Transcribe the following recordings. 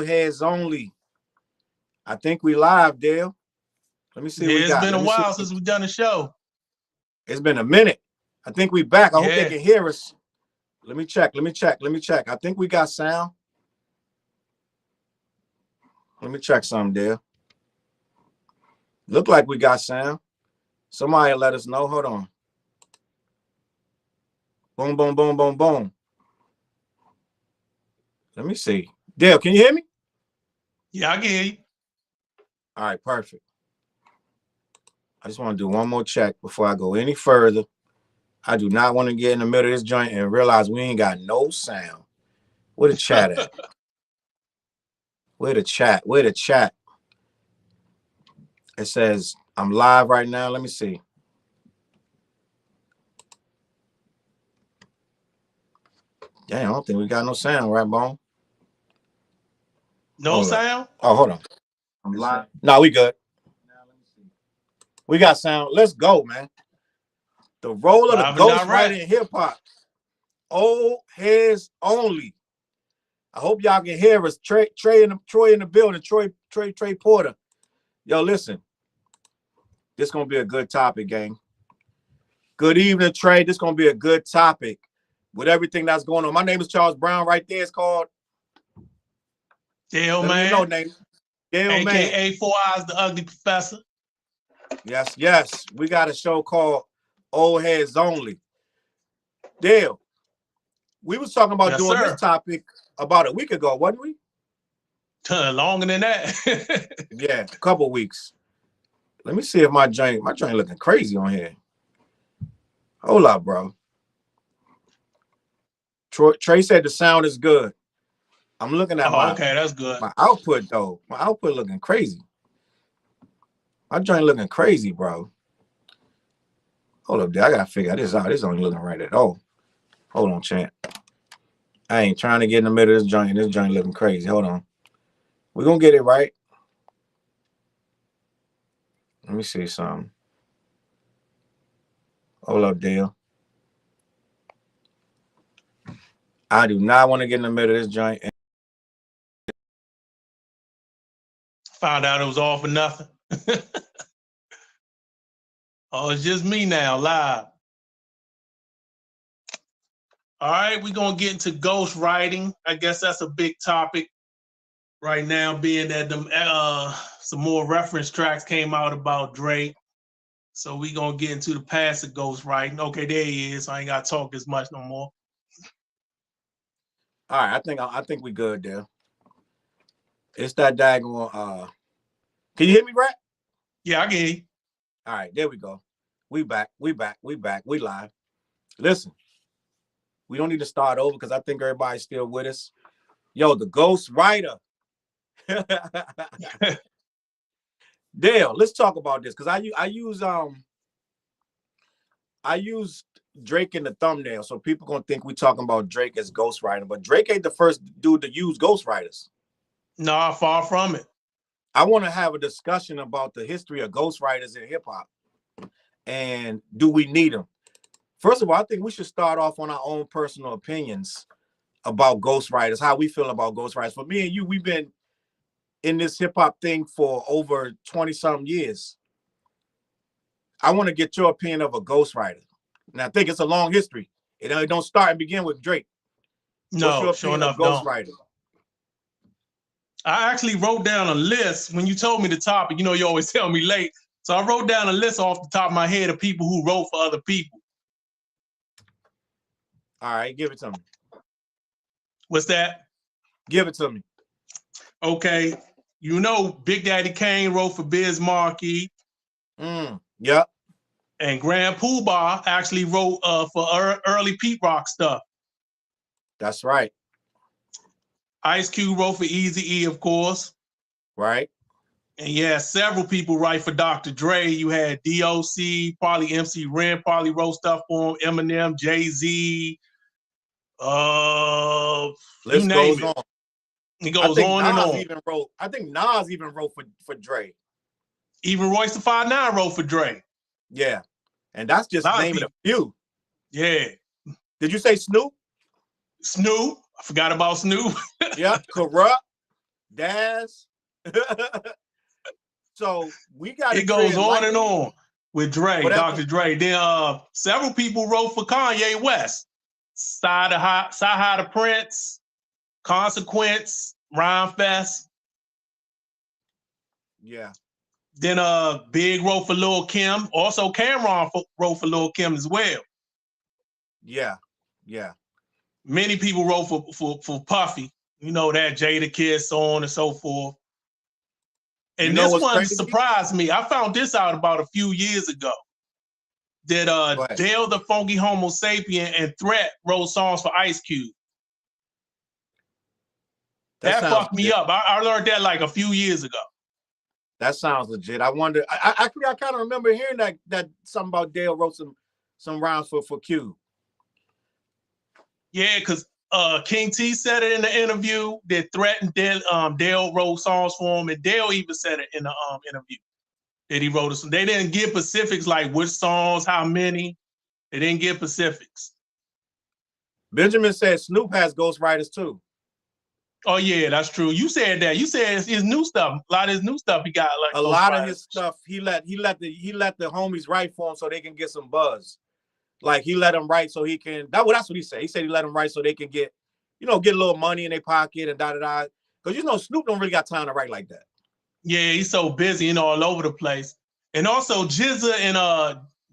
Heads only. I think we live, Dale. Let me see what we It's got. been a while since we've done a show. It's been a minute. I think we back. I hope they can hear us. Let me check. I think we got sound. Let me check something, Dale. Look like we got sound. Somebody let us know. Hold on. Boom, boom, boom, boom, boom. Let me see. Dale, can you hear me? Yeah, I can hear you. All right, perfect. I just want to do one more check before I go any further. I do not want to get in the middle of this joint and realize we ain't got no sound. Where the chat at? Where the chat? It says I'm live right now. Let me see. Damn, I don't think we got no sound, right, Bone? No sound? Oh, hold on. I'm live. No, we good. We got sound. Let's go, man. The role of the ghostwriter in hip hop. Old heads only. I hope y'all can hear us. Troy in the building. Trey Porter. Yo, listen. This gonna be a good topic, gang. Good evening, Trey. This gonna be a good topic with everything that's going on. My name is Charles Brown. Right there, it's called Dale Man. No name. Dale AKA Man. AKA 4 Eyes, the Ugly Professor. Yes. We got a show called Old Heads Only. Dale, we was talking about doing this topic about a week ago, wasn't we? Longer than that. Yeah, a couple weeks. Let me see if my joint looking crazy on here. Hold up, bro. Trey said the sound is good. I'm looking at okay, that's good. My output though. My output looking crazy. My joint looking crazy, bro. Hold up, dude. I gotta figure this out. This ain't looking right at all. Hold on, champ. I ain't trying to get in the middle of this joint. This joint looking crazy. Hold on. We're gonna get it right. Let me see something. Hold up, Dale. I do not want to get in the middle of this joint. Found out it was all for nothing. Oh, it's just me now, live. All right, we're going to get into ghostwriting. I guess that's a big topic right now, being that some more reference tracks came out about Drake. So we're going to get into the past of ghostwriting. Okay, there he is. I ain't got to talk as much no more. All right, I think we good there. It's that daggone. Can you hear me, Brett? Yeah, I can hear you. All right, there we go. We back. We live. Listen, we don't need to start over because I think everybody's still with us. Yo, the ghostwriter. Dale, let's talk about this because I use Drake in the thumbnail, so people gonna think we talking about Drake as ghostwriter, but Drake ain't the first dude to use ghostwriters. No, far from it. I want to have a discussion about the history of ghostwriters in hip hop, and do we need them? First of all, I think we should start off on our own personal opinions about ghostwriters, how we feel about ghostwriters. For me and you, we've been in this hip hop thing for over 20-something years. I want to get your opinion of a ghostwriter. And I think it's a long history. It don't start and begin with Drake. No, sure enough, ghostwriter? I actually wrote down a list when you told me the topic. You know, you always tell me late. So I wrote down a list off the top of my head of people who wrote for other people. All right, give it to me. What's that? Give it to me. Okay. You know, Big Daddy Kane wrote for Biz Markie. Yep. And Grand Poobah actually wrote for early Pete Rock stuff. That's right. Ice Cube wrote for Eazy-E, of course. Right. And yeah, several people write for Dr. Dre. You had DOC, probably MC Ren probably wrote stuff for him, Eminem, Jay-Z. List goes on. It goes on and on. I think Nas even wrote for Dre. Even Royce the 5'9" wrote for Dre. Yeah. And that's just naming a few. Yeah. Did you say Snoop? Snoop. I forgot about Snoop. Yeah. Corrupt. Daz. So we got it goes on and on with Dre, Dr. Dre. Then several people wrote for Kanye West. Saha the Prince, Consequence, Rhyme Fest. Yeah. Then Big wrote for Lil Kim. Also Cameron wrote for Lil Kim as well. Yeah. Yeah. Many people wrote for Puffy. You know that, Jada Kid, so on and so forth. And this one crazy? Surprised me. I found this out about a few years ago. That Dale the Funky Homo Sapien and Threat wrote songs for Ice Cube. That fucked me up. I learned that like a few years ago. That sounds legit. I wonder. I kind of remember hearing that something about Dale wrote some rhymes for Cube. Yeah, because King T said it in the interview that Threat and Dale wrote songs for him, and Dale even said it in the interview that he wrote some. They didn't give specifics like which songs, how many. They didn't give specifics. Benjamin said Snoop has ghostwriters too. Oh yeah, that's true. You said that. You said his new stuff. A lot of his new stuff he got like a lot of his stuff. He let the homies write for him so they can get some buzz. Like he let them write so he can. That's what he said. He said he let them write so they can get a little money in their pocket and da. Because Snoop don't really got time to write like that. Yeah, he's so busy, all over the place. And also GZA and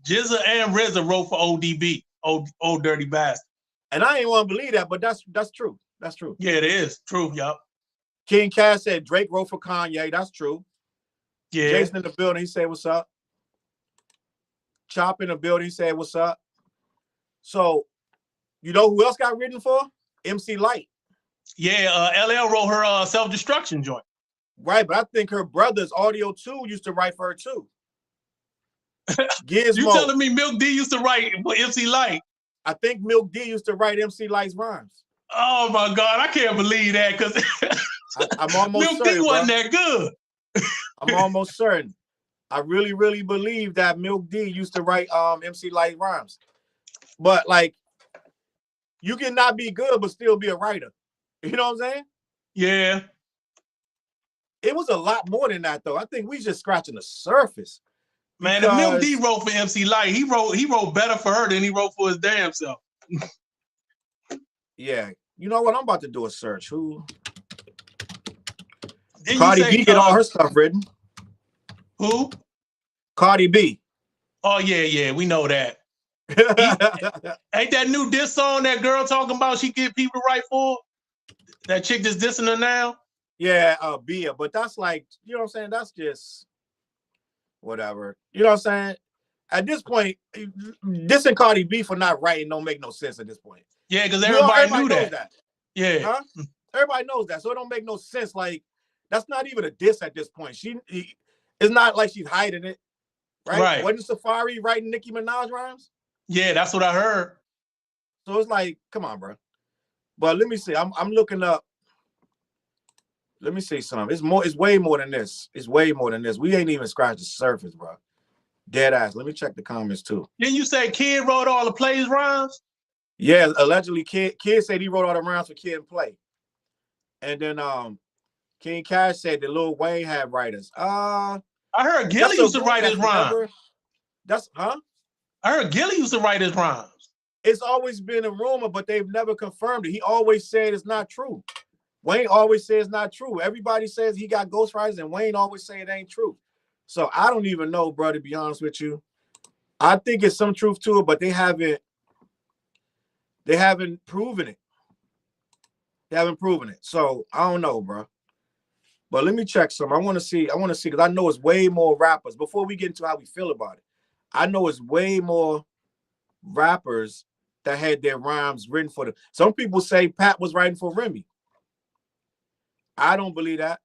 RZA wrote for ODB, Old Dirty Bastard. And I ain't want to believe that, but that's true. That's true. Yeah, it is true. Yup. King Cash said Drake wrote for Kanye. That's true. Yeah. Jason in the building, he said, "What's up?" Chop in the building, he said, "What's up?" So, you know who else got written for? MC Lyte. Yeah, LL wrote her Self-Destruction joint. Right, but I think her brother's Audio 2 used to write for her too. Gizmo. You telling me Milk D used to write for MC Lyte? I think Milk D used to write MC Lyte's rhymes. Oh my God, I can't believe that because I'm almost Milk certain, D wasn't that good. I'm almost certain. I really, really believe that Milk D used to write MC Lyte rhymes. But like, you can not be good but still be a writer. You know what I'm saying? Yeah. It was a lot more than that though. I think we just scratching the surface. Man, if Milk D wrote for MC Lyte, he wrote better for her than he wrote for his damn self. Yeah. You know what? I'm about to do a search. Who? Didn't Cardi B get all her stuff written. Who? Cardi B. Oh, yeah, we know that. Ain't that new diss song that girl talking about she get people to write for? That chick that's dissing her now? Yeah, Bia. But that's like, you know what I'm saying? That's just whatever. You know what I'm saying? At this point, dissing Cardi B for not writing don't make no sense at this point. Yeah, because everybody knew knows that. Yeah. Huh? Everybody knows that. So it don't make no sense. Like, that's not even a diss at this point. It's not like she's hiding it. Right? Wasn't Safari writing Nicki Minaj rhymes? Yeah, that's what I heard. So it's like, come on, bro. But let me see. I'm looking up. Let me see something. It's way more than this. It's way more than this. We ain't even scratched the surface, bro. Dead ass. Let me check the comments too. Didn't you say Kid wrote all the Plays rhymes? Yeah, allegedly Kid said he wrote all the rhymes for Kid and Play. And then King Cash said that Lil Wayne had writers. I heard Gilly used to write his rhymes. I heard Gilly used to write his rhymes. It's always been a rumor, but they've never confirmed it. He always said it's not true. Wayne always says it's not true. Everybody says he got ghostwriters, and Wayne always say it ain't true. So I don't even know, bro, to be honest with you. I think it's some truth to it, but they haven't proven it. They haven't proven it. So I don't know, bro. But let me check some. I want to see, because I know it's way more rappers. Before we get into how we feel about it, I know it's way more rappers that had their rhymes written for them. Some people say Pat was writing for Remy. I don't believe that.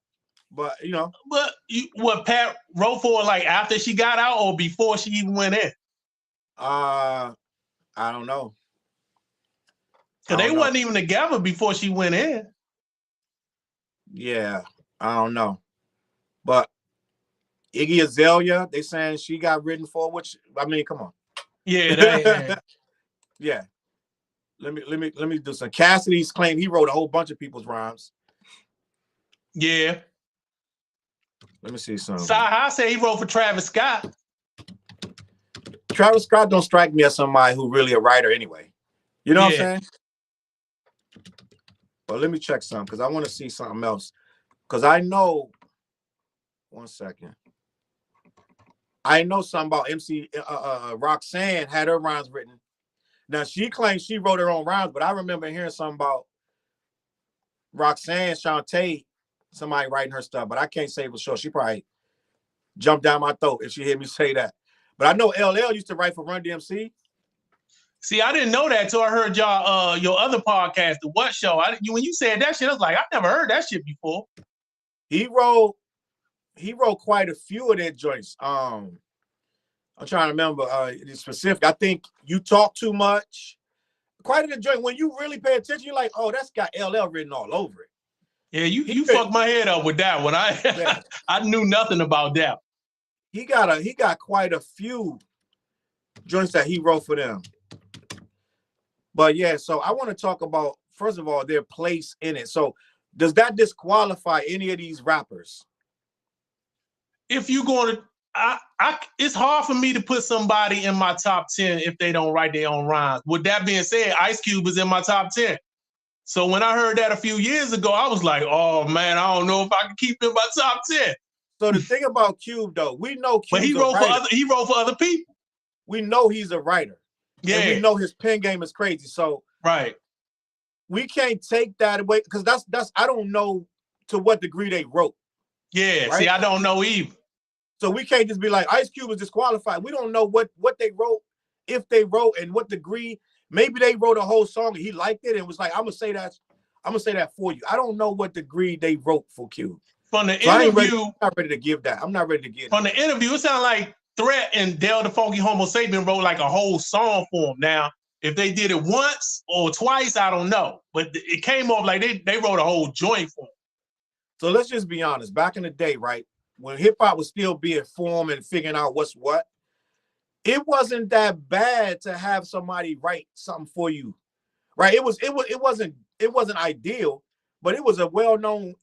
But you know. But what Pat wrote for, like after she got out or before she even went in? I don't know. Because they wasn't even together before she went in. Yeah, I don't know. But Iggy Azalea, they saying she got written for, which I mean, come on. Yeah, yeah. Let me do some. Cassidy's claim he wrote a whole bunch of people's rhymes. Yeah. Let me see something. I say he wrote for Travis Scott. Travis Scott don't strike me as somebody who really a writer anyway. You know what I'm saying? But let me check something because I want to see something else. Because I know, one second. I know something about MC Roxanne had her rhymes written. Now she claims she wrote her own rhymes, but I remember hearing something about Roxanne Shantae, somebody writing her stuff, but I can't say for sure. She probably jumped down my throat if she heard me say that. But I know LL used to write for Run DMC. See, I didn't know that until I heard y'all your other podcast, the What Show. When you said that shit, I was like, I've never heard that shit before. He wrote quite a few of their joints. I'm trying to remember the specific. I think You Talk Too Much. Quite a joint. When you really pay attention, you're like, oh, that's got LL written all over it. Yeah, you fucked my head up with that one. I knew nothing about that. He got quite a few joints that he wrote for them. But yeah, so I want to talk about, first of all, their place in it. So does that disqualify any of these rappers? If you're going to, it's hard for me to put somebody in my top 10 if they don't write their own rhymes. With that being said, Ice Cube is in my top 10. So when I heard that a few years ago, I was like, oh man, I don't know if I can keep him in my top 10. So the thing about Cube though, we know Cube's but he wrote for other people. We know he's a writer. Yeah. And we know his pen game is crazy. So we can't take that away because that's I don't know to what degree they wrote. Yeah, right? See, I don't know either. So we can't just be like Ice Cube is disqualified. We don't know what they wrote, if they wrote, and what degree. Maybe they wrote a whole song and he liked it and was like, I'm gonna say that for you. I don't know what degree they wrote for Cube. From the interview, I'm not ready to give that. I'm not ready to give from the interview, it sounded like Threat and Del the Funky Homo Sapien wrote like a whole song for him. Now, if they did it once or twice, I don't know. But it came off like they wrote a whole joint for him. So let's just be honest. Back in the day, right, when hip hop was still being formed and figuring out what's what, it wasn't that bad to have somebody write something for you, right? It wasn't ideal, but it was a well-known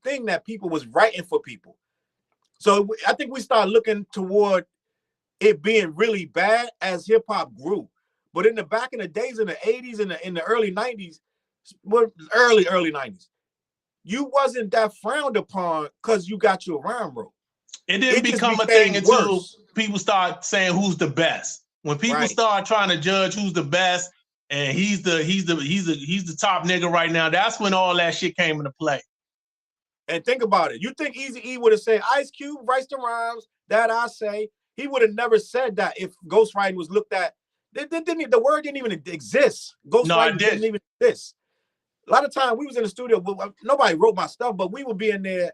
thing that people was writing for people. So I think we started looking toward it being really bad as hip hop grew. But in the days in the 80s and in the early 90s, early 90s, you wasn't that frowned upon because you got your rhyme wrote. It didn't become a thing until people start saying who's the best. When people start trying to judge who's the best and he's the top nigga right now, that's when all that shit came into play. And think about it. You think Eazy-E would have said Ice Cube writes the rhymes that I say? He would have never said that if ghostwriting was looked at. The word didn't even exist. Ghostwriting didn't even exist. A lot of time we was in the studio, nobody wrote my stuff, but we would be in there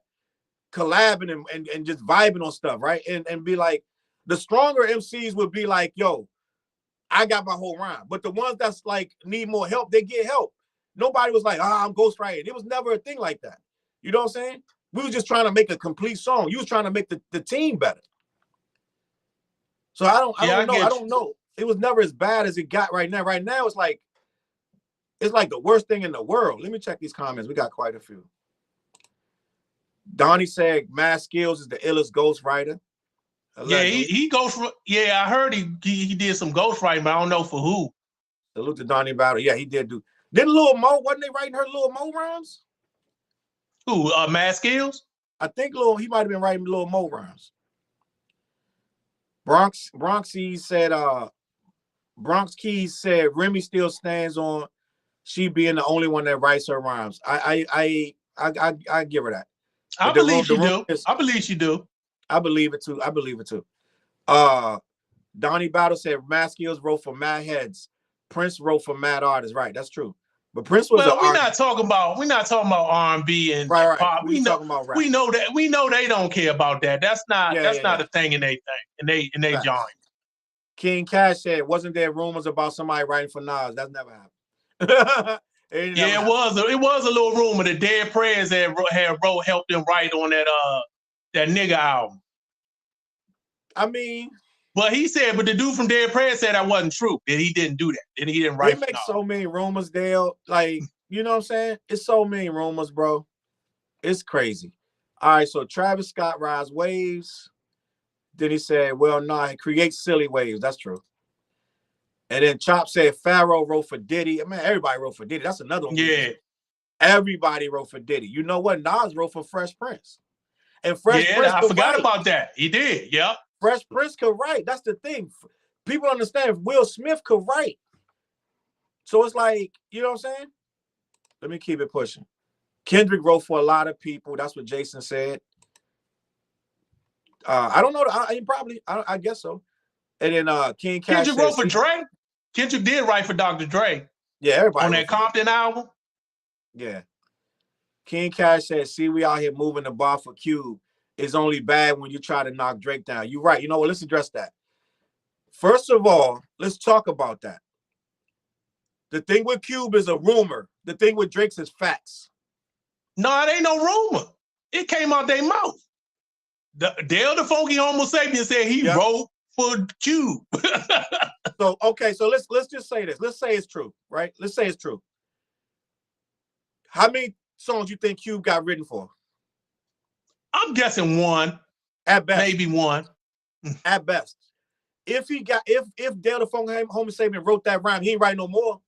collabing and just vibing on stuff, right? And be like, the stronger MCs would be like, yo, I got my whole rhyme. But the ones that's like need more help, they get help. Nobody was like, I'm ghostwriting. It was never a thing like that. You know what I'm saying? We were just trying to make a complete song. You was trying to make the team better. So I don't know. It was never as bad as it got right now. Right now, it's like the worst thing in the world. Let me check these comments. We got quite a few. Donnie said Mad Skills is the illest ghostwriter. Yeah, he I heard he did some ghostwriting, but I don't know for who. Salute to Donnie Battle. Yeah, he did do. Didn't Lil Mo, wasn't they writing her Lil Mo rhymes? Who, Mad Skills? I think he might have been writing Lil Mo rhymes. Bronx Keys said Remy still stands on she being the only one that writes her rhymes. I give her that. I believe she do. I believe she do. I believe it too. Donnie Battle said Mad Skills wrote for Mad Heads. Prince wrote for Mad Artists. Right, that's true. But Prince was we're not talking about R&B and pop. We know they don't care about that. That's not a thing in they genre. King Cash said, wasn't there rumors about somebody writing for Nas? That's never happened. It was a little rumor that Dead Prayers helped him write on that nigga album. I mean, but the dude from Dead Prayers said that wasn't true. That he didn't do that. That he didn't write. They make so many rumors, Dale. Like, you know what I'm saying? It's so many rumors, bro. It's crazy. All right, so Travis Scott rides waves. Then he said, well, no, he creates silly waves. That's true. And then Chop said Pharaoh wrote for Diddy. I mean, everybody wrote for Diddy. That's another one. Yeah. Everybody wrote for Diddy. You know what? Nas wrote for Fresh Prince. And Fresh Prince I forgot about that. He did. Yeah. Fresh Prince could write. That's the thing. People understand Will Smith could write. So it's like, you know what I'm saying? Let me keep it pushing. Kendrick wrote for a lot of people. That's what Jason said. I don't know. I guess so. And then King Cash Kendrick wrote for Dre. Kendrick did write for Dr. Dre. Yeah, everybody on that Compton album. Yeah. King Cash said, see, we out here moving the bar for Cube. It's only bad when you try to knock Drake down. You're right. You know what? Let's address that. First of all, let's talk about that. The thing with Cube is a rumor. The thing with Drake's is facts. No, it ain't no rumor. It came out their mouth. Dale the Funky Homo Sapien said he wrote for Cube. So okay, so let's just say this. Let's say it's true, right? Let's say it's true. How many songs you think Cube got written for? I'm guessing one. At best. Maybe one. At best. If Dale the Funky Homo Sapien wrote that rhyme, he ain't write no more.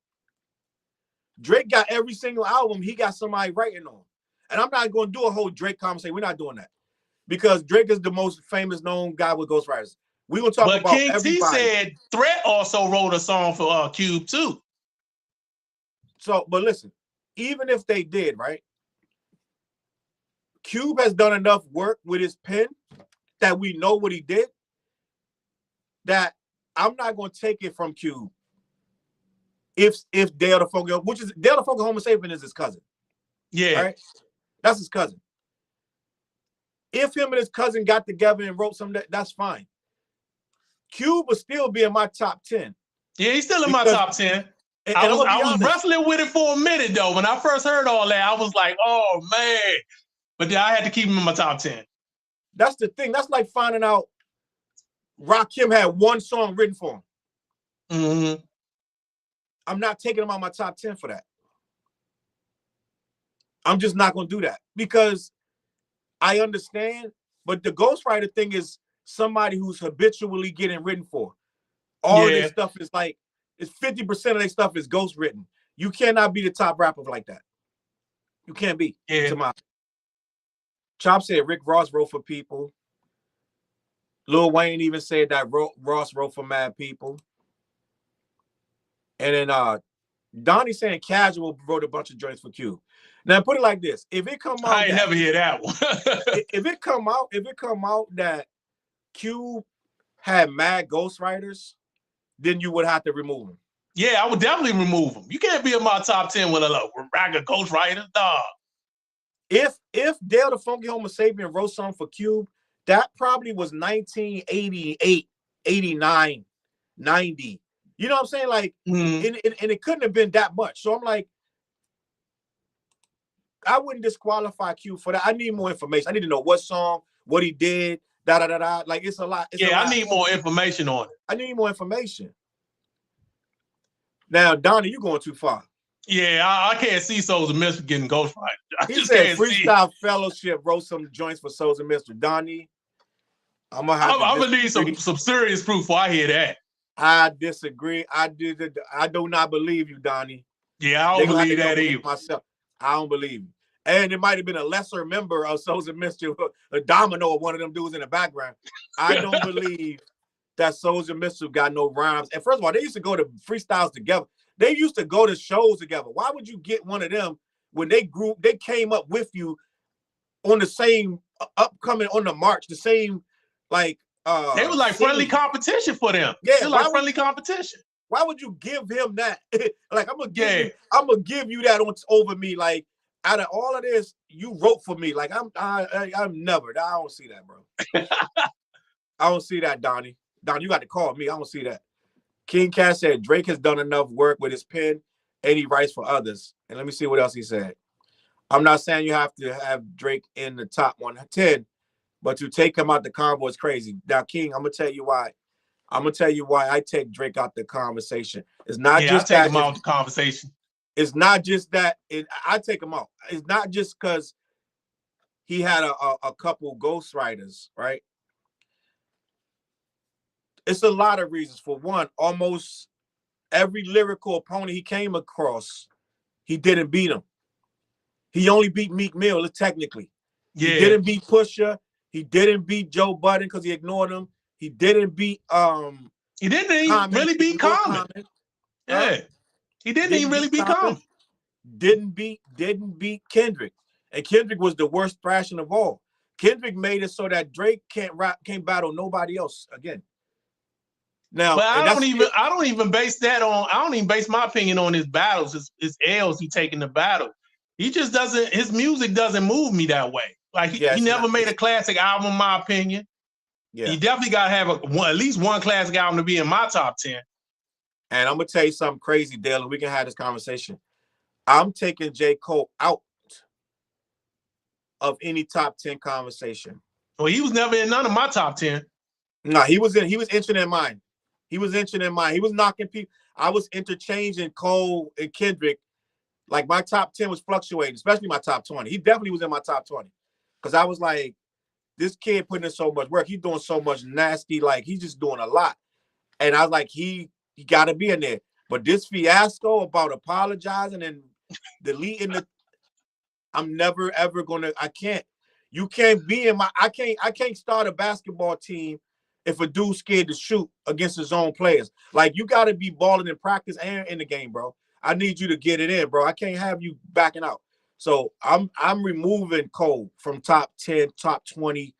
Drake got every single album he got somebody writing on. And I'm not going to do a whole Drake conversation. We're not doing that. Because Drake is the most famous known guy with Ghostwriters. We will talk about King everybody. T said Threat also wrote a song for Cube too. So, but listen, even if they did, right? Cube has done enough work with his pen that we know what he did, that I'm not going to take it from Cube. If Dale the Funky, which is Dale the Funky Homo Sapien is his cousin. Yeah. Right? That's his cousin. If him and his cousin got together and wrote something, that's fine. Cube will still be in my top 10. Yeah, he's still in my top 10. I was wrestling with it for a minute, though. When I first heard all that, I was like, oh, man. But then I had to keep him in my top 10. That's the thing. That's like finding out Rakim had one song written for him. Mm-hmm. I'm not taking him out my top 10 for that. I'm just not going to do that because I understand, but the ghostwriter thing is somebody who's habitually getting written for. All of this stuff is like, it's 50% of their stuff is ghost written. You cannot be the top rapper like that. You can't be. Yeah. Chop said Rick Ross wrote for people. Lil Wayne even said that Ross wrote for mad people. And then Donnie saying Casual wrote a bunch of joints for Cube. Now put it like this: if it come out, I ain't never hear that one. if it come out that Cube had mad ghostwriters, then you would have to remove him. Yeah, I would definitely remove him. You can't be in my top 10 with a rack of ghostwriters, dog. If Dale the Funky Homo Sapien wrote something for Cube, that probably was 1988, 89, 90. You know what I'm saying? Like, and it couldn't have been that much. So I'm like, I wouldn't disqualify Cube for that. I need more information. I need to know what song, what he did, da-da-da-da. Like, it's a lot. I need more information on it. I need more information. Now, Donnie, you're going too far. Yeah, I can't see Souls of Mystery getting ghostwriter. He said Freestyle Fellowship wrote some joints for Souls of Mystery. Donnie, I'm gonna need some serious proof before I hear that. I disagree. I do not believe you, Donnie. Yeah, I don't believe that either. Myself. I don't believe you. And it might have been a lesser member of Souls of Mystery, a Domino or one of them dudes in the background. I don't believe that Souls of Mystery got no rhymes. And first of all, they used to go to freestyles together. They used to go to shows together. Why would you get one of them when they came up with you on the same upcoming on the march, the same like they were like friendly competition for them. Yeah, they're like friendly competition. Why would you give him that? Like I'm gonna give you that over me. Like out of all of this, you wrote for me. Like I'm never. I don't see that, bro. I don't see that, Donnie. Donnie, you got to call me. I don't see that. King Cash said Drake has done enough work with his pen and he writes for others. And let me see what else he said. I'm not saying you have to have Drake in the top 110, but to take him out the convo is crazy. Now, King, I'm gonna tell you why. I'm gonna tell you why I take Drake out the conversation. It's not just I take him out the conversation. It's not just that. I take him out. It's not just because he had a couple ghostwriters, right? It's a lot of reasons. For one, almost every lyrical opponent he came across, he didn't beat him. He only beat Meek Mill, technically. Yeah. He didn't beat Pusha. He didn't beat Joe Budden because he ignored him. He didn't beat He didn't even really beat Common. Yeah. He didn't even really beat Common. Didn't beat Kendrick. And Kendrick was the worst thrashing of all. Kendrick made it so that Drake can't battle nobody else again. Now, but I don't even base that on. I don't even base my opinion on his battles. His L's he taking the battle. He just doesn't. His music doesn't move me that way. Like he never made a classic album, in my opinion. Yeah. He definitely got to have at least one classic album to be in my top 10. And I'm gonna tell you something crazy, Dale. We can have this conversation. I'm taking J. Cole out of any top 10 conversation. Well, he was never in none of my top 10. No, he was inching in mine. He was inching in mine. He was knocking people. I was interchanging Cole and Kendrick. Like my top 10 was fluctuating, especially my top 20. He definitely was in my top 20. Because I was like, this kid putting in so much work. He's doing so much nasty. Like, he's just doing a lot. And I was like, he got to be in there. But this fiasco about apologizing and deleting I'm never, ever going to, I can't. You can't be in I can't start a basketball team if a dude's scared to shoot against his own players. Like, you got to be balling in practice and in the game, bro. I need you to get it in, bro. I can't have you backing out. So I'm removing Cole from top 10, top 20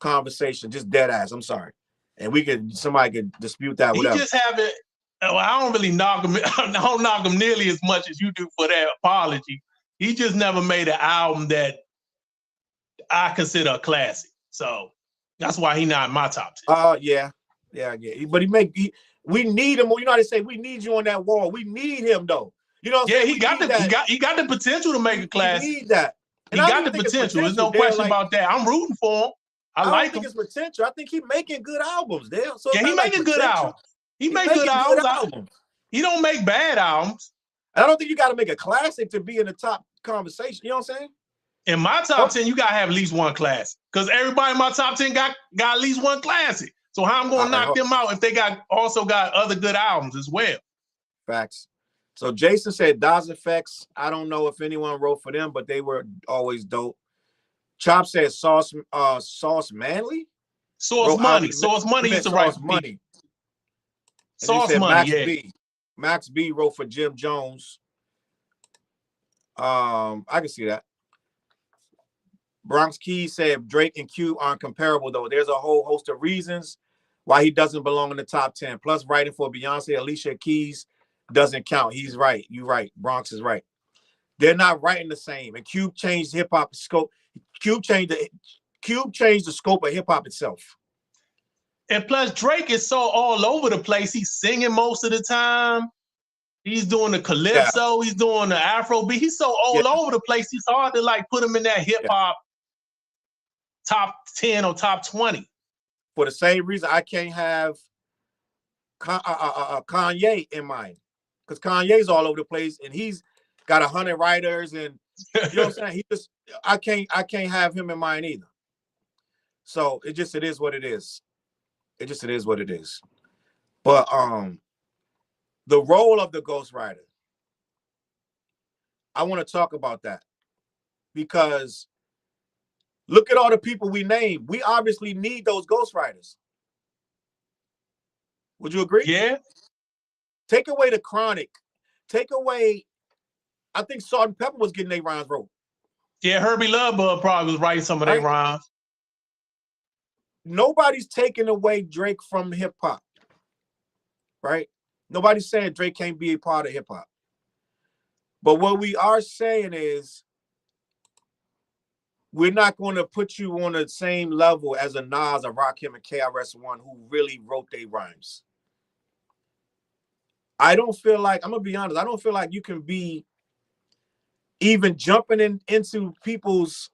conversation, just dead ass. I'm sorry. And somebody could dispute that, whatever. He just haven't, well, I don't really knock him. I don't knock him nearly as much as you do for that apology. He just never made an album that I consider a classic. So that's why he's not in my top 10. Yeah. But we need him. You know how they say, we need you on that wall. We need him though. You know what I'm saying? He got the potential to make a classic. We need that. And he got the potential. There's no question about that. I'm rooting for him. I like him. I think it's potential. I think he's making good albums, Dale. So yeah, he making good albums. He make good albums. He don't make bad albums. I don't think you got to make a classic to be in the top conversation. You know what I'm saying? In my top 10, you got to have at least one classic. Because everybody in my top 10 got at least one classic. So how I'm going to knock them out if they also got other good albums as well? Facts. So Jason said Daz Effects. I don't know if anyone wrote for them, but they were always dope. Chop said Sauce Manley? Sauce Money. Sauce Money used to write Money. Sauce Money, Max B wrote for Jim Jones. I can see that. Bronx Keys said Drake and Q aren't comparable, though. There's a whole host of reasons why he doesn't belong in the top 10. Plus, writing for Beyonce, Alicia Keys doesn't count. He's right. You're right. Bronx is right. They're not writing the same. And Cube changed hip hop scope. Cube changed the scope of hip hop itself. And plus, Drake is so all over the place. He's singing most of the time. He's doing the calypso. Yeah. He's doing the Afro beat. He's so all over the place. It's hard to like put him in that hip hop top 10 or top 20. For the same reason, I can't have Kanye in mind, because Kanye's all over the place and he's got 100 writers, and you know what I'm saying. I can't have him in mind either. So it is what it is. It is what it is. But the role of the ghostwriter, I want to talk about that, because look at all the people we named. We obviously need those ghostwriters. Would you agree? Yeah. Take away the Chronic. Take away, I think Salt and Pepper was getting their rhymes wrote. Yeah, Herbie Lovebug probably was writing some of their rhymes. Nobody's taking away Drake from hip hop, right? Nobody's saying Drake can't be a part of hip hop. But what we are saying is, we're not going to put you on the same level as a Nas, a Rakim, and KRS-One who really wrote their rhymes. I don't feel like, I'm going to be honest, I don't feel like you can be even jumping into people's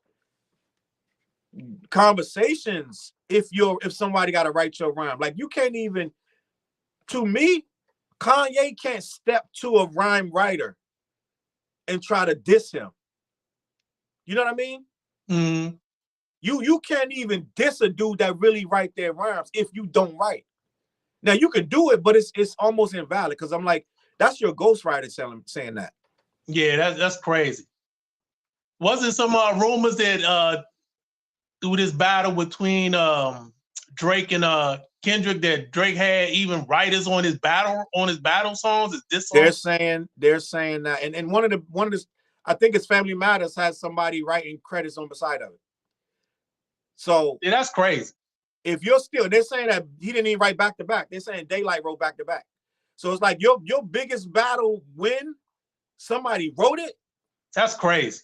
conversations if somebody got to write your rhyme. Like, you can't even, to me, Kanye can't step to a rhyme writer and try to diss him. You know what I mean? Mm-hmm. You can't even diss a dude that really write their rhymes if you don't write. Now you can do it, but it's almost invalid because I'm like, that's your ghostwriter saying that. Yeah, that's crazy. Wasn't some rumors that through this battle between Drake and Kendrick that Drake had even writers on his battle songs? Is this song? They're saying that, and one of the I think it's Family Matters has somebody writing credits on the side of it. So yeah, that's crazy. If you're still, they're saying that he didn't even write back to back. They're saying Daylight wrote back to back. So it's like your biggest battle win, somebody wrote it. That's crazy.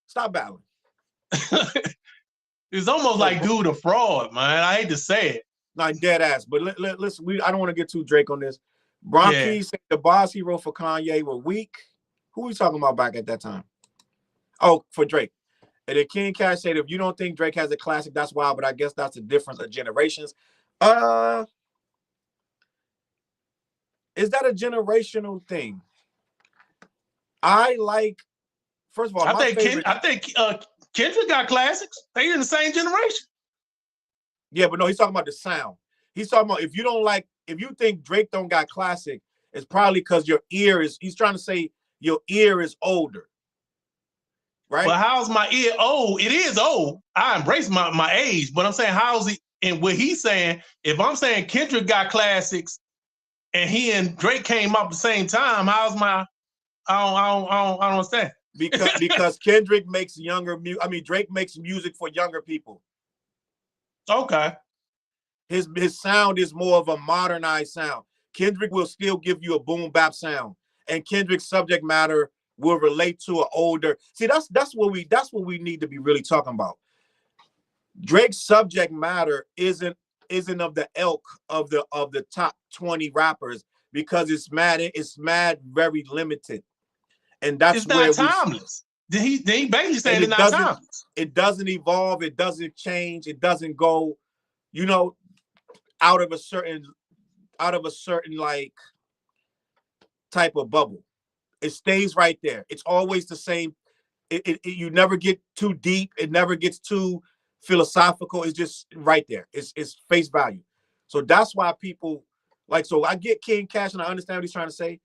Stop battling. It's almost like dude a fraud, man. I hate to say it. Not dead ass, but listen, I don't want to get too Drake on this. Bronchi said the bars he wrote for Kanye were weak. Who we talking about back at that time? Oh, for Drake. And then King Cash said, if you don't think Drake has a classic, that's wild, but I guess that's the difference of generations. Is that a generational thing? I like, first of all, I think Kendrick got classics. They in the same generation. Yeah, but no, he's talking about the sound. He's talking about if you think Drake don't got classic, it's probably because he's trying to say your ear is older. Right. But how's my ear old? It is old. I embrace my age, but I'm saying how's he? And what he's saying, if I'm saying Kendrick got classics, and he and Drake came up at the same time, how's my? I don't understand. Because Kendrick makes Drake makes music for younger people. Okay. His sound is more of a modernized sound. Kendrick will still give you a boom bap sound, and Kendrick's subject matter will relate to an older. See, that's what we need to be really talking about. Drake's subject matter isn't of the ilk of the top 20 rappers because it's mad very limited, and that's it's not timeless. Did he basically say it's not timeless? It doesn't evolve. It doesn't change. It doesn't go, out of a certain like type of bubble. It stays right there. It's always the same. You never get too deep. It never gets too philosophical. It's just right there. It's face value. So that's why people like. So I get King Cash, and I understand what he's trying to say,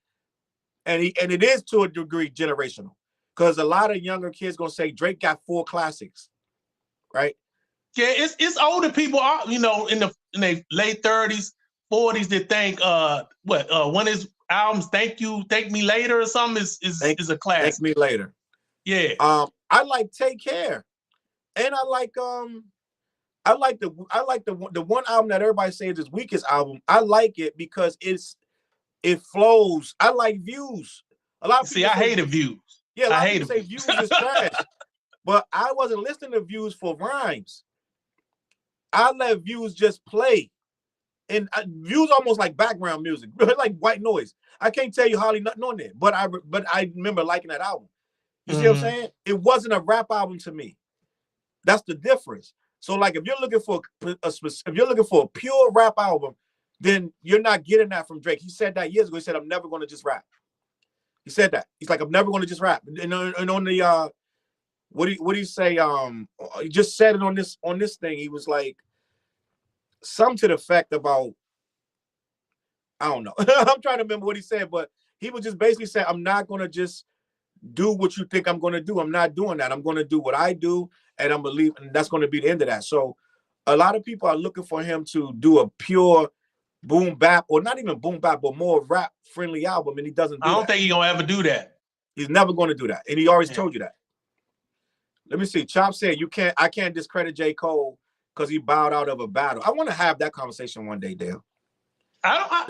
and it is to a degree generational, because a lot of younger kids gonna say Drake got 4 classics, right? Yeah, it's older people, in their late 30s, 40s that think one is. Albums, Thank Me Later or something is a classic. Thank Me Later. Yeah. I like Take Care, and I like the one album that everybody says is weakest album. I like it because it flows. I like Views. A lot of people I hated Views. Yeah, a lot of people say Views is trash, but I wasn't listening to Views for rhymes. I let Views just play. And Views almost like background music, like white noise. I can't tell you hardly nothing on there, but I remember liking that album. You see what I'm saying? It wasn't a rap album to me. That's the difference. So, like, if you're looking for a pure rap album, then you're not getting that from Drake. He said that years ago. He said, "I'm never going to just rap." He said that. He's like, "I'm never going to just rap." And on the what do you say? He just said it on this thing. He was like, some to the effect about, I don't know. I'm trying to remember what he said, but he was just basically saying, I'm not going to just do what you think I'm going to do. I'm not doing that. I'm going to do what I do, and I'm believing, and that's going to be the end of that. So a lot of people are looking for him to do a pure boom bap, or not even boom bap, but more rap friendly album, and he doesn't do that. I don't think he's going to ever do that. He's never going to do that, and he always told you that. Let me see. Chop said, I can't discredit J. Cole because he bowed out of a battle. I want to have that conversation one day, Dale. I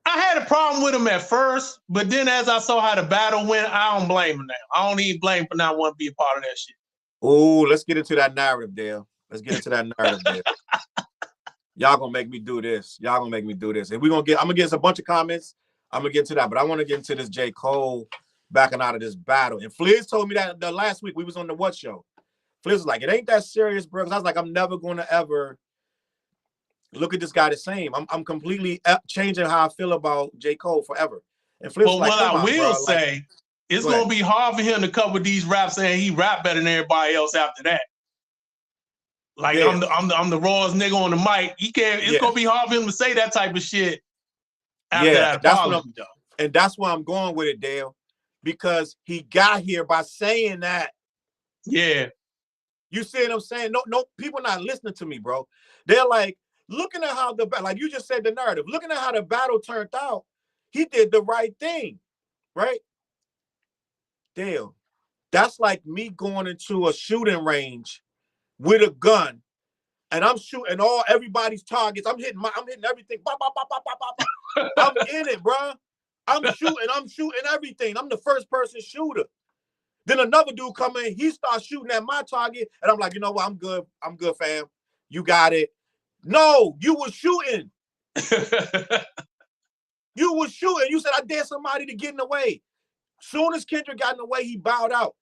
had a problem with him at first, but then as I saw how the battle went, I don't blame him now. I don't even blame him for not wanting to be a part of that shit. Oh, let's get into that narrative, Dale. Let's get into that narrative, Dale. Y'all gonna make me do this. Y'all gonna make me do this. And I'm gonna get a bunch of comments. I'm gonna get to that, but I want to get into this J. Cole backing out of this battle. And Fliz told me that the last week we was on the What Show. Fliz was like, it ain't that serious, bro. Because I was like, I'm never going to ever look at this guy the same. I'm completely changing how I feel about J. Cole forever. And Fliz was like, what I will say, it's going to be hard for him to come with these raps saying he rap better than everybody else after that. Like I'm the rawest nigga on the mic. He can't. It's gonna be hard for him to say that type of shit after that apology, though. And that's why I'm going with it, Dale, because he got here by saying that. Yeah. You see what I'm saying? No, people not listening to me, bro. They're like, looking at how like you just said, the narrative, looking at how the battle turned out, he did the right thing, right? Dale, that's like me going into a shooting range with a gun, and I'm shooting everybody's targets. I'm hitting everything. Bop, bop, bop, bop, bop, bop. I'm in it, bro. I'm shooting everything. I'm the first person shooter. Then another dude come in, he starts shooting at my target, and I'm like, you know what? I'm good, fam. You got it. No, you was shooting. You was shooting. You said, I dare somebody to get in the way. Soon as Kendrick got in the way, he bowed out.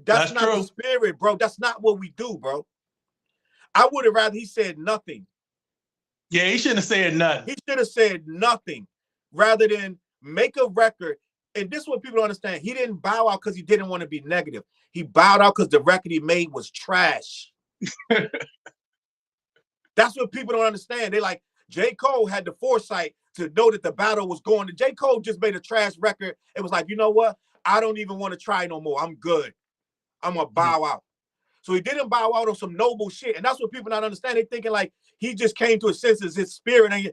That's not true. The spirit, bro. That's not what we do, bro. I would have rather he said nothing. Yeah, he shouldn't have said nothing. He should have said nothing rather than make a record. And this is what people don't understand. He didn't bow out because he didn't want to be negative. He bowed out because the record he made was trash. That's what people don't understand. They like, J. Cole had the foresight to know that the battle was going to. J. Cole just made a trash record. It was like, you know what? I don't even want to try no more. I'm good. I'm going to bow out. So he didn't bow out on some noble shit. And that's what people not understand. They thinking like he just came to his senses, his spirit. And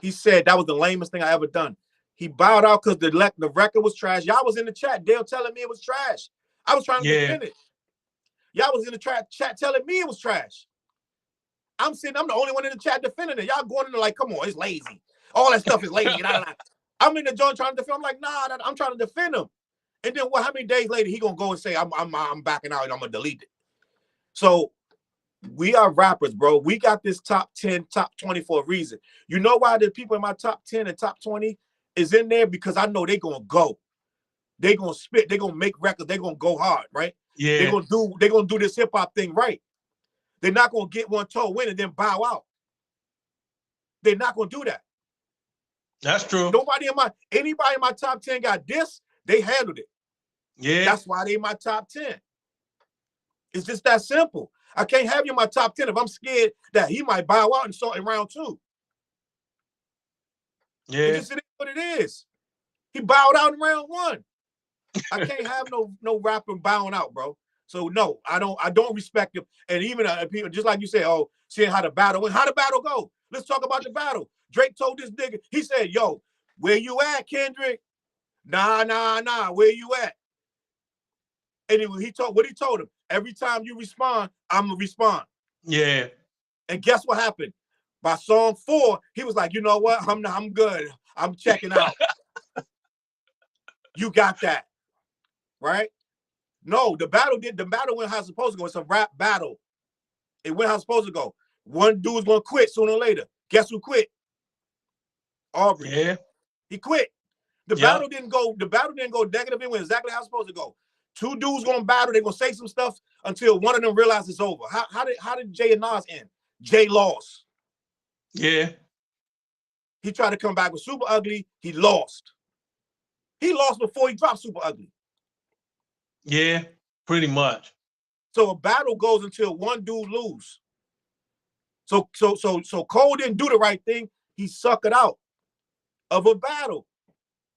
he said, that was the lamest thing I ever done. He bowed out because the record was trash. Y'all was in the chat, Dale telling me it was trash. I was trying to defend it. Y'all was in the chat telling me it was trash. I'm the only one in the chat defending it. Y'all going in there like, come on, it's lazy. All that stuff is lazy. I'm in the joint trying to defend. I'm like, nah, I'm trying to defend him. And then how many days later he gonna go and say, I'm backing out and I'm gonna delete it. So we are rappers, bro. We got this top 10, top 20 for a reason. You know why the people in my top 10 and top 20 is in there? Because I know they're gonna go. They're gonna spit, they're gonna make records, they're gonna go hard, right? Yeah. They're gonna do this hip-hop thing right. They're not gonna get one toe win and then bow out. They're not gonna do that. That's true. Anybody in my top 10 got this, they handled it. Yeah. That's why they in my top 10. It's just that simple. I can't have you in my top 10 if I'm scared that he might bow out in round 2. Yeah. It is what it is. He bowed out in round 1. I can't have no rapper bowing out, bro. So no, I don't respect him. And even people, just like you said, oh, seeing how the battle went. How the battle go? Let's talk about the battle. Drake told this nigga, he said, yo, where you at, Kendrick? Nah, where you at? And he told him, every time you respond, I'm gonna respond. Yeah. And guess what happened? By song 4, he was like, you know what? I'm good. I'm checking out. You got that, right? No, the battle went how it's supposed to go. It's a rap battle. It went how it's supposed to go. One dude's gonna quit sooner or later. Guess who quit? Aubrey. Yeah. He quit. The battle didn't go negative. It went exactly how it's supposed to go. 2 dudes gonna battle. They're gonna say some stuff until one of them realizes it's over. How did Jay and Nas end? Jay lost. Yeah. He tried to come back with Super Ugly. He lost. He lost before he dropped Super Ugly. Yeah, pretty much. So a battle goes until one dude lose. So Cole didn't do the right thing. He suckered out of a battle.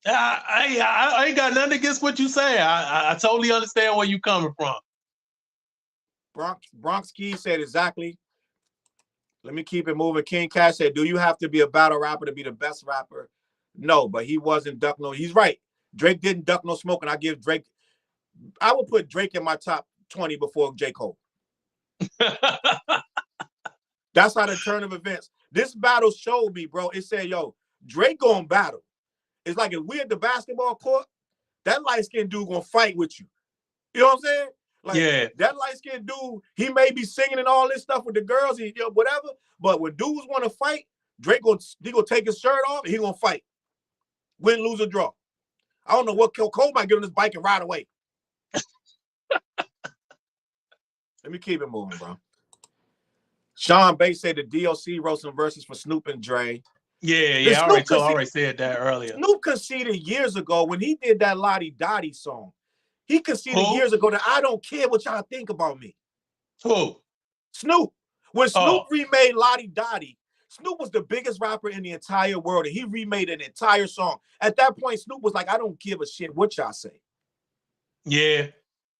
I ain't got nothing against what you say. I totally understand where you coming from. Bronx Key said exactly. Let me keep it moving. King Cash said, do you have to be a battle rapper to be the best rapper? No, but he wasn't duck no. He's right. Drake didn't duck no smoke, and I would put Drake in my top 20 before J. Cole. That's how the turn of events. This battle showed me, bro. It said, yo, Drake gonna battle. It's like if we're at the basketball court, that light-skinned dude gonna fight with you. You know what I'm saying? Like, yeah. That light-skinned dude, he may be singing and all this stuff with the girls, whatever, but when dudes want to fight, Drake gonna take his shirt off and he gonna fight. Win, lose, or draw. I don't know what Cole might get on his bike and ride away. Let me keep it moving, bro. Sean Bates said the DLC wrote some verses for Snoop and Dre. Yeah, I already said that earlier. Snoop conceded years ago when he did that Lottie Dottie song. He conceded years ago that I don't care what y'all think about me. Who? Snoop. When Snoop remade Lottie Dottie, Snoop was the biggest rapper in the entire world, and he remade an entire song. At that point, Snoop was like, I don't give a shit what y'all say. Yeah.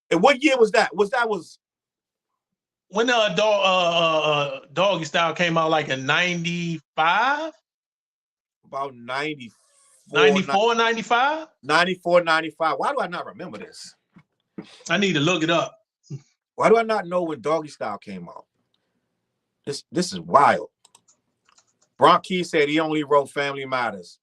And what year was that? Was when Doggy Style came out, like in 95? About 94. 94, 95? 94, 95. Why do I not remember this? I need to look it up. Why do I not know when Doggy Style came out? This is wild. Bronk Key said he only wrote Family Matters.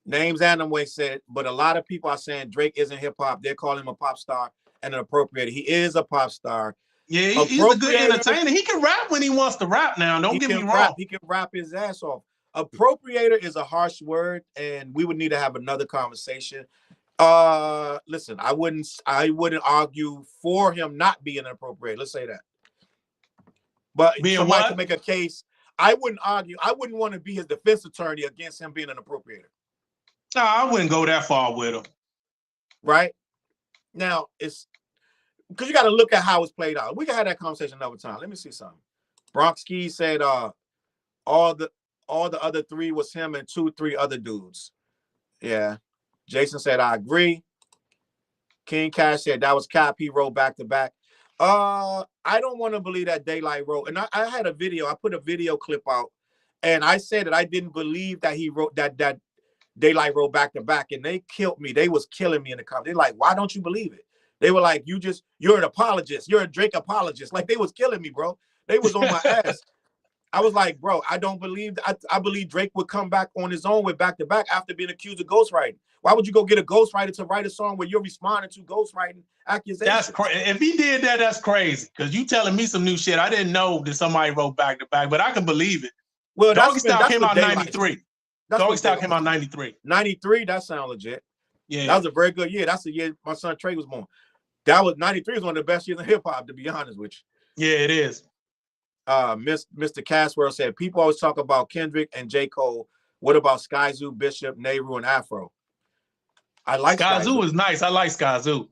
Names Anamway said, but a lot of people are saying Drake isn't hip-hop. They're calling him a pop star and an appropriator. He is a pop star. Yeah, he's a good entertainer. He can rap when he wants to rap now. Don't get me wrong. He can rap his ass off. Appropriator is a harsh word, and we would need to have another conversation. Listen, I wouldn't argue for him not being an appropriator. Let's say that. But somebody can make a case. I wouldn't argue. I wouldn't want to be his defense attorney against him being an appropriator. No, I wouldn't go that far with him. Right? Now, it's because you got to look at how it's played out. We can have that conversation another time. Let me see something. Bronx Key said all the other three was him and 2-3 other dudes. Yeah. Jason said, I agree. King Cash said that was Cap. He wrote back to back. I don't want to believe that Daylight wrote. And I had a video. I put a video clip out, and I said that I didn't believe that he wrote that Daylight wrote back to back, and they killed me. They was killing me in the comments. They're like, why don't you believe it? They were like, you're an apologist. You're a Drake apologist. Like, they was killing me, bro. They was on my ass. I was like, bro, I don't believe I believe Drake would come back on his own with back to back after being accused of ghostwriting. Why would you go get a ghostwriter to write a song where you're responding to ghostwriting accusations? That's crazy. If he did that, that's crazy. Because you telling me some new shit. I didn't know that somebody wrote back to back, but I can believe it. Well, Doggy Style came out in 93. Doggy Style came out in 93. 93, that sounds legit. Yeah. That was a very good year. That's the year my son Trey was born. That was 93 is one of the best years in hip hop, to be honest with you. Yeah, it is. Mr. Caswell said, people always talk about Kendrick and J. Cole. What about Skyzoo, Bishop, Nehru, and Afro? I like Skyzoo is nice. I like Skyzoo.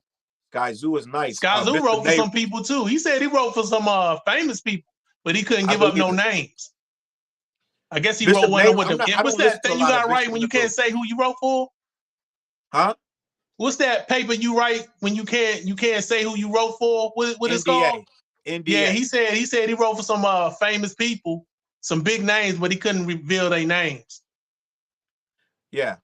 Skyzoo is nice. Skyzoo wrote for some people too. He said he wrote for some famous people, but he couldn't give up no names. I guess he wrote one with them. What's that thing you got right when you can't say who you wrote for? Huh? What's that paper you write when you can't say who you wrote for? What it's called? NDA. Yeah, he said he wrote for some famous people, some big names, but he couldn't reveal their names. Yeah.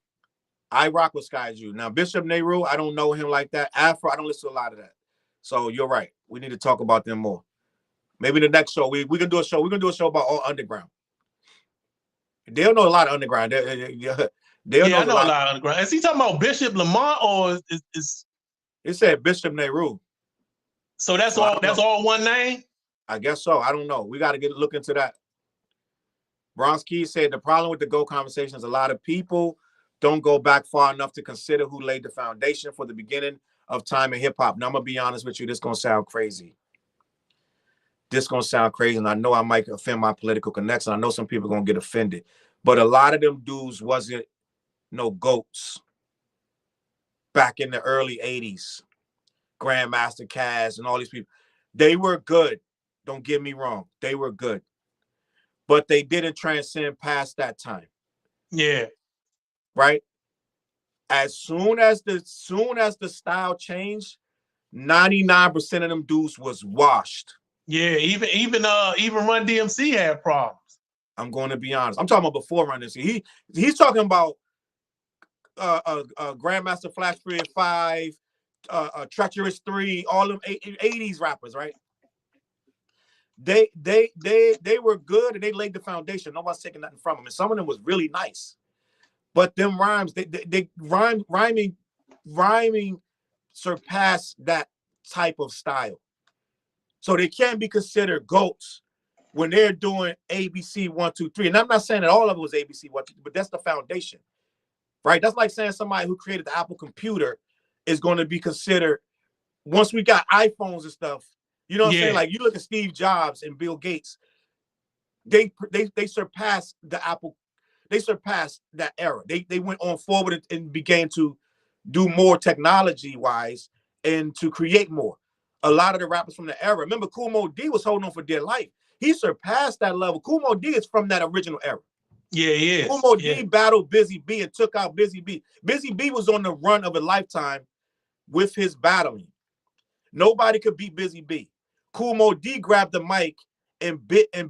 I rock with Skyzoo. Now, Bishop Nehru, I don't know him like that. Afro, I don't listen to a lot of that. So you're right. We need to talk about them more. Maybe the next show, we can do a show. We're going to do a show about all underground. They'll know a lot of underground. I know a lot of underground. Is he talking about Bishop Lamont or is it said Bishop Nehru? So that's all one name? I guess so. I don't know. We got to look into that. Bronx Key said the problem with the Go conversation is a lot of people don't go back far enough to consider who laid the foundation for the beginning of time in hip hop. Now, I'm going to be honest with you. This is going to sound crazy. And I know I might offend my political connection. I know some people are going to get offended. But a lot of them dudes wasn't no goats back in the early 80s. Grandmaster Caz and all these people. They were good. Don't get me wrong. They were good. But they didn't transcend past that time. Yeah. Right? As soon as the style changed, 99% of them dudes was washed. Yeah, even Run DMC had problems. I'm going to be honest. I'm talking about before Run DMC. He's talking about Grandmaster Flash 3 and 5, Treacherous 3, all them 80s rappers, right? They were good and they laid the foundation. Nobody's taking nothing from them. And some of them was really nice. But them rhymes, they rhyming surpassed that type of style. So they can't be considered goats when they're doing ABC 1, 2, 3. And I'm not saying that all of it was ABC 1, 2, 3, but that's the foundation. Right? That's like saying somebody who created the Apple computer is going to be considered, once we got iPhones and stuff, you know what I'm saying? Like, you look at Steve Jobs and Bill Gates, they surpassed the Apple. They surpassed that era. They went on forward and began to do more technology-wise and to create more. a lot of the rappers from the era. Remember, Kool Moe Dee was holding on for dear life. He surpassed that level. Kool Moe Dee is from that original era. Yeah, he is. Kool Moe Dee battled Busy B and took out Busy B. Busy B was on the run of a lifetime with his battling. Nobody could beat Busy B. Kool Moe Dee grabbed the mic and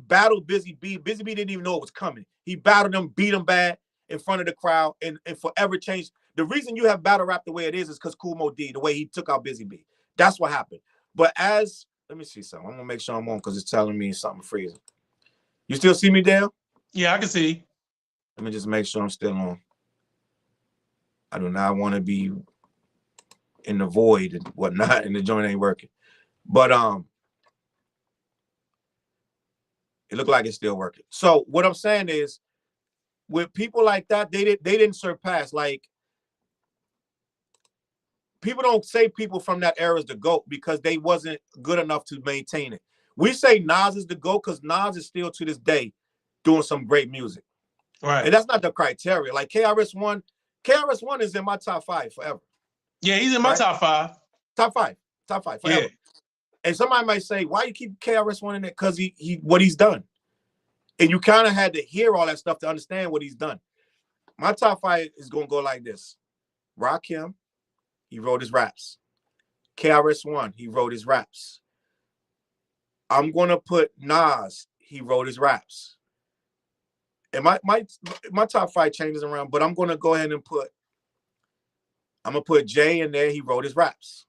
battled Busy B. Busy B didn't even know it was coming. He battled him, beat him bad in front of the crowd, and forever changed. The reason you have battle rap the way it is because Kool Moe Dee, the way he took out Busy B. That's what happened. But let me see something. I'm gonna make sure I'm on because it's telling me something freezing. You still see me, Dale? Yeah, I can see. Let me just make sure I'm still on. I do not want to be in the void and whatnot, and the joint ain't working. But it looked like it's still working. So what I'm saying is, with people like that, they didn't surpass. Like, people don't say people from that era is the GOAT because they wasn't good enough to maintain it. We say Nas is the GOAT because Nas is still to this day doing some great music. Right. And that's not the criteria. Like KRS-One is in my top 5 forever. Yeah, he's in my top 5. Top five forever. Yeah. And somebody might say, why you keep KRS-One in there? Because he what he's done. And you kind of had to hear all that stuff to understand what he's done. My top 5 is going to go like this. Rakim, he wrote his raps. KRS-One, he wrote his raps. I'm going to put Nas, he wrote his raps. And my top 5 changes around, but I'm going to go ahead and put Jay in there, he wrote his raps.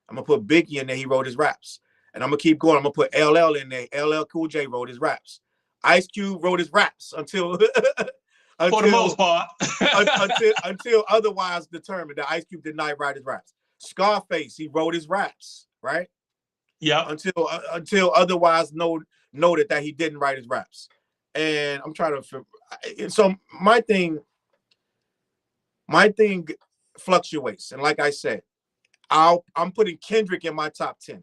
I'm going to put Biggie in there, he wrote his raps. And I'm going to keep going. I'm going to put LL in there. LL Cool J wrote his raps. Ice Cube wrote his raps until for the most part. until otherwise determined that Ice Cube did not write his raps. Scarface, he wrote his raps, right? Yeah. Until otherwise noted that he didn't write his raps. And I'm trying to. So my thing fluctuates, and like I said, I'm putting Kendrick in my top 10.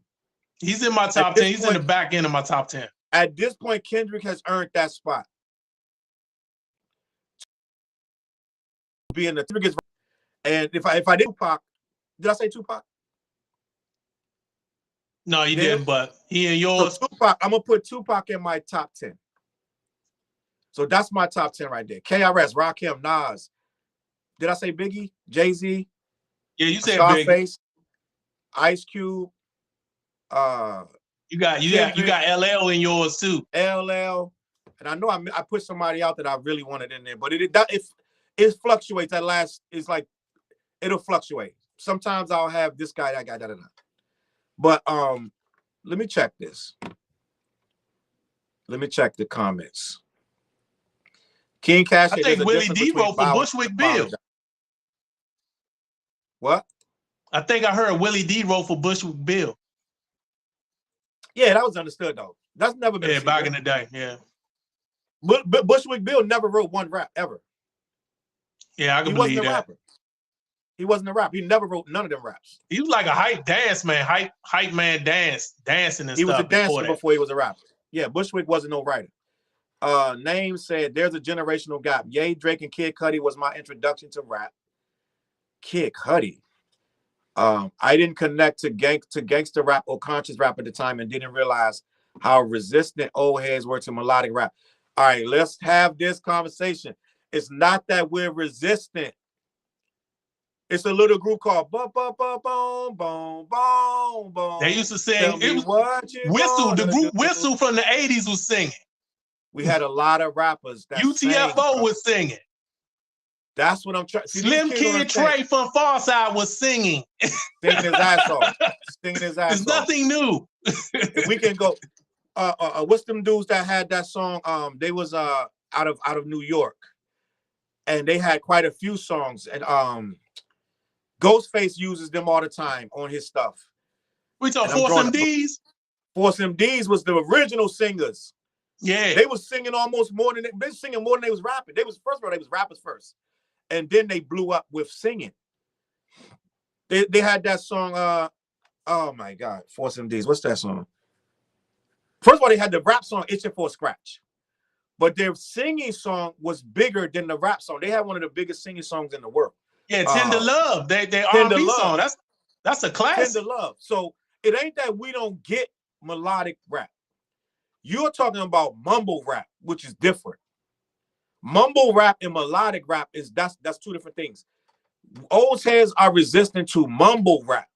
He's in my top 10. He's in the back end of my top 10. At this point, Kendrick has earned that spot. Being the biggest, and if I did Tupac, did I say Tupac? No, you didn't. But he in yours. So Tupac, I'm gonna put Tupac in my top 10. So that's my top 10 right there. KRS, Rakim, Nas. Did I say Biggie? Jay-Z? Yeah, you said Scarface, Biggie. Ice Cube. You got LL in yours too. LL, and I know I put somebody out that I really wanted in there, but it fluctuates. At last, it's like it'll fluctuate. Sometimes I'll have this guy, that guy, da. But let me check this. Let me check the comments. King Cash. I think Willie D wrote for Bushwick Bill. What? I think I heard Willie D wrote for Bushwick Bill. Yeah, that was understood though. That's never been back in the day. Yeah. But Bushwick Bill never wrote one rap ever. Yeah, I can believe that. He wasn't a rapper. He wasn't a rapper. He never wrote none of them raps. He was like a hype dance man, hype man dancing and stuff. He was a dancer before he was a rapper. Yeah, Bushwick wasn't no writer. Name said there's a generational gap. Ye, Drake, and Kid Cudi was my introduction to rap. Kid Cudi. I didn't connect to gangster rap or conscious rap at the time and didn't realize how resistant old heads were to melodic rap. All right, let's have this conversation. It's not that we're resistant. It's a little group called Boom Boom Boom Boom Boom Boom. They used to sing. It was Whistle. The group Whistle from the 80s was singing. We had a lot of rappers that UTFO was singing. That's what I'm trying. Slim Kid Trey from Farside was singing. Singing his ass off. Singing his ass off. It's nothing new. We can go. What's them dudes that had that song? They was out of New York, and they had quite a few songs. And Ghostface uses them all the time on his stuff. We talk Force MDs. Force MDs was the original singers. Yeah, they was singing almost more than they singing more than they was rapping. They was rappers first. And then they blew up with singing. They had that song, oh my God, Force MDs. What's that song? First of all, they had the rap song, Itching for a Scratch. But their singing song was bigger than the rap song. They had one of the biggest singing songs in the world. Yeah, Tender Love. They R&B song. That's a classic. Tender Love. So it ain't that we don't get melodic rap. You're talking about mumble rap, which is different. Mumble rap and melodic rap that's two different things. Old heads are resistant to mumble rap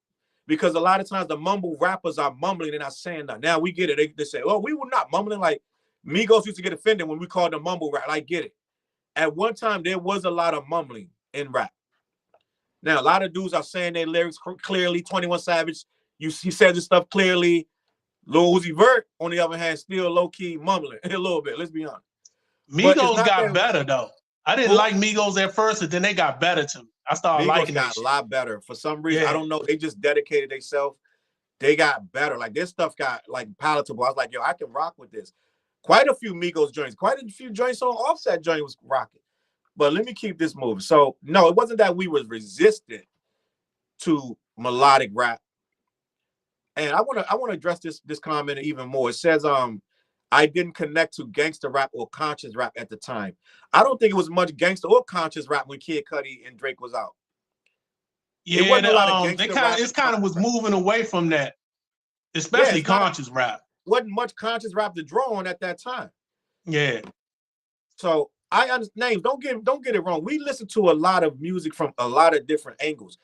because a lot of times the mumble rappers are mumbling and not saying that. Now we get it. They say, "Oh, we were not mumbling." Like Migos used to get offended when we called them mumble rap. I get it. At one time, there was a lot of mumbling in rap. Now, a lot of dudes are saying their lyrics clearly. 21 Savage, he says his stuff clearly. Lil Uzi Vert, on the other hand, still low-key mumbling a little bit. Let's be honest. Migos got better, though. I didn't like Migos at first, and then they got better to me. I started liking Migos got a lot better. For some reason, I don't know. They just dedicated themselves. They got better. Like, this stuff got, like, palatable. I was like, yo, I can rock with this. Quite a few Migos joints. Quite a few joints on Offset joint was rocking. But let me keep this moving. So, no, it wasn't that we was resistant to melodic rap. And I want to address this comment even more. It says, I didn't connect to gangster rap or conscious rap at the time. I don't think it was much gangster or conscious rap when Kid Cudi and Drake was out. Yeah, it wasn't a lot of gangster rap. It kind of was moving away from that, especially conscious rap. Wasn't much conscious rap to draw on at that time. Yeah. So I understand. Don't get it wrong. We listen to a lot of music from a lot of different angles.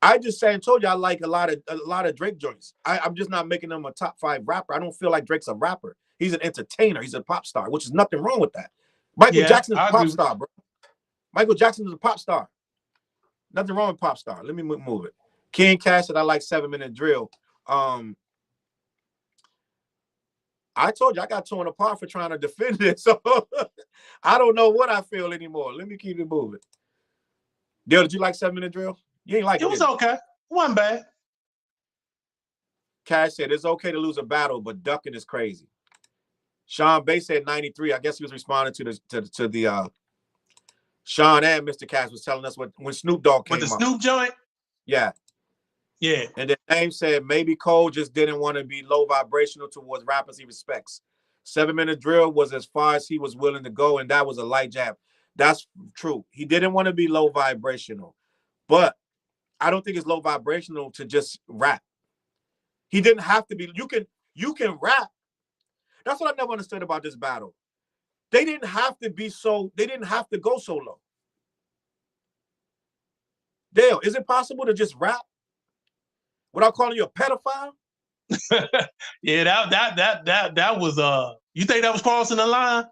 I just told you I like a lot of Drake joints. I'm just not making him a top 5 rapper. I don't feel like Drake's a rapper. He's an entertainer. He's a pop star, which is nothing wrong with that. Michael Jackson is a pop star, bro. Michael Jackson is a pop star. Nothing wrong with pop star. Let me move it. King Cash said I like 7 Minute Drill. I told you I got torn apart for trying to defend it, so I don't know what I feel anymore. Let me keep it moving. Dale, did you like 7 Minute Drill? You ain't like it. It was okay. It wasn't bad. Cash said it's okay to lose a battle, but ducking is crazy. Sean Bay said 93. I guess he was responding to the Sean and Mr. Cash was telling us when Snoop Dogg came with the Snoop joint. Yeah. Yeah. And then Ames said maybe Cole just didn't want to be low vibrational towards rappers he respects. 7 Minute Drill was as far as he was willing to go, and that was a light jab. That's true. He didn't want to be low vibrational, but I don't think it's low vibrational to just rap. He didn't have to be. You can rap. That's what I never understood about this battle. They didn't have to be so. They didn't have to go so low. Dale, is it possible to just rap without calling you a pedophile? Yeah, that was you think that was crossing the line?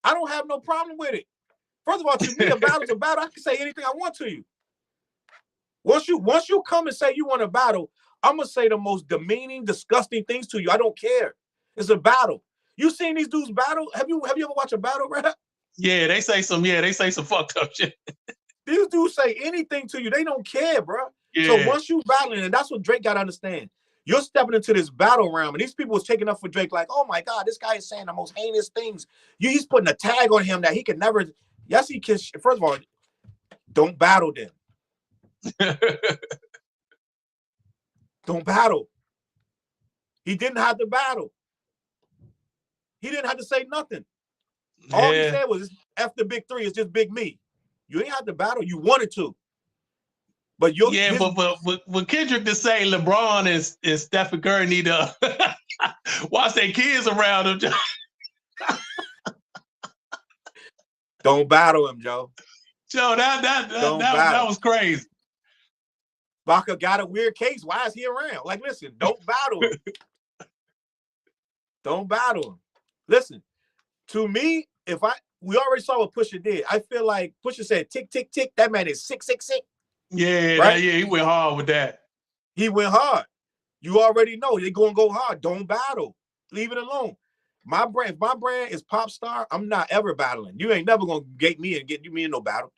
I don't have no problem with it. First of all, to me, a battle's a battle. I can say anything I want to you. Once you come and say you want a battle, I'm gonna say the most demeaning, disgusting things to you. I don't care. It's a battle. You seen these dudes battle? Have you ever watched a battle rap? Yeah, they say some fucked up shit. These dudes say anything to you. They don't care, bro. Yeah. So once you battling, and that's what Drake got to understand. You're stepping into this battle realm, and these people was taking up for Drake like, oh my God, this guy is saying the most heinous things. He's putting a tag on him that he can never. Yes, he can. First of all, don't battle them. Don't battle. He didn't have to battle. He didn't have to say nothing. Yeah. All he said was, F the big three, it's just big me. You ain't have to battle. You wanted to. But but Kendrick to say LeBron and Stephen Curry need to watch their kids around them. Don't battle him, Joe. Joe, that was crazy. Baca got a weird case. Why is he around? Like, listen, don't battle him. Don't battle him. Listen, to me, we already saw what Pusha did. I feel like Pusha said tick, tick, tick. That man is 666. Yeah, right? He went hard with that. He went hard. You already know they're gonna go hard. Don't battle. Leave it alone. If my brand is pop star, I'm not ever battling. You ain't never gonna get me and get me in no battle.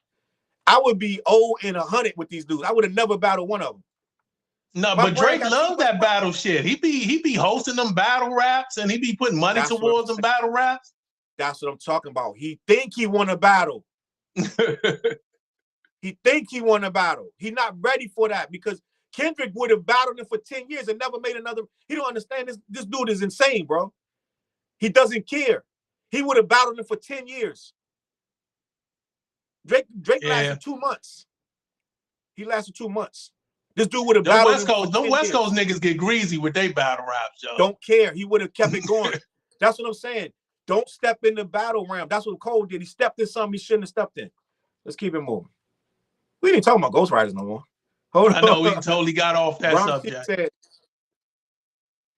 I would be 0-100 with these dudes. I would have never battled one of them. No, but Drake loves that battle shit. He be hosting them battle raps and he be putting money towards them battle raps. That's what I'm talking about. He think he won a battle. He think he won a battle. He not ready for that because Kendrick would have battled him for 10 years and never made another. He don't understand this. This dude is insane, bro. He doesn't care. He would have battled him for 10 years. Drake lasted 2 months. He lasted 2 months. This dude would have battled them West Coast niggas get greasy with their battle raps, yo. Don't care. He would have kept it going. That's what I'm saying. Don't step in the battle round. That's what Cole did. He stepped in something he shouldn't have stepped in. Let's keep it moving. We ain't talking about Ghostwriters no more. Hold on. I know we totally got off that subject.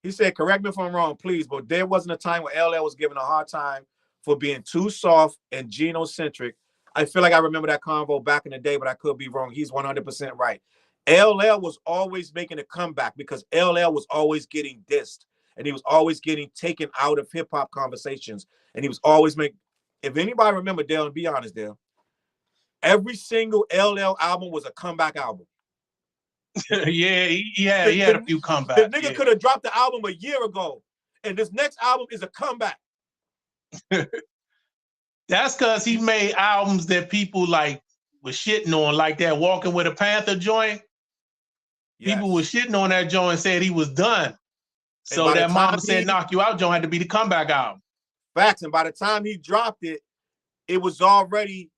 He said, correct me if I'm wrong, please, but there wasn't a time where LL was given a hard time for being too soft and genocentric. I feel like I remember that convo back in the day, but I could be wrong. He's 100% right. LL was always making a comeback because LL was always getting dissed and he was always getting taken out of hip-hop conversations. And he was always if anybody remember, Dale, and be honest, Dale, every single LL album was a comeback album. Yeah, he had a few comebacks. The nigga could have dropped the album a year ago, and this next album is a comeback. That's because he made albums that people like was shitting on, like that Walking with a Panther joint. Yes. People were shitting on that joint and said he was done. So that Mama Said Knock You Out joint had to be the comeback album. Facts, and by the time he dropped it, it was already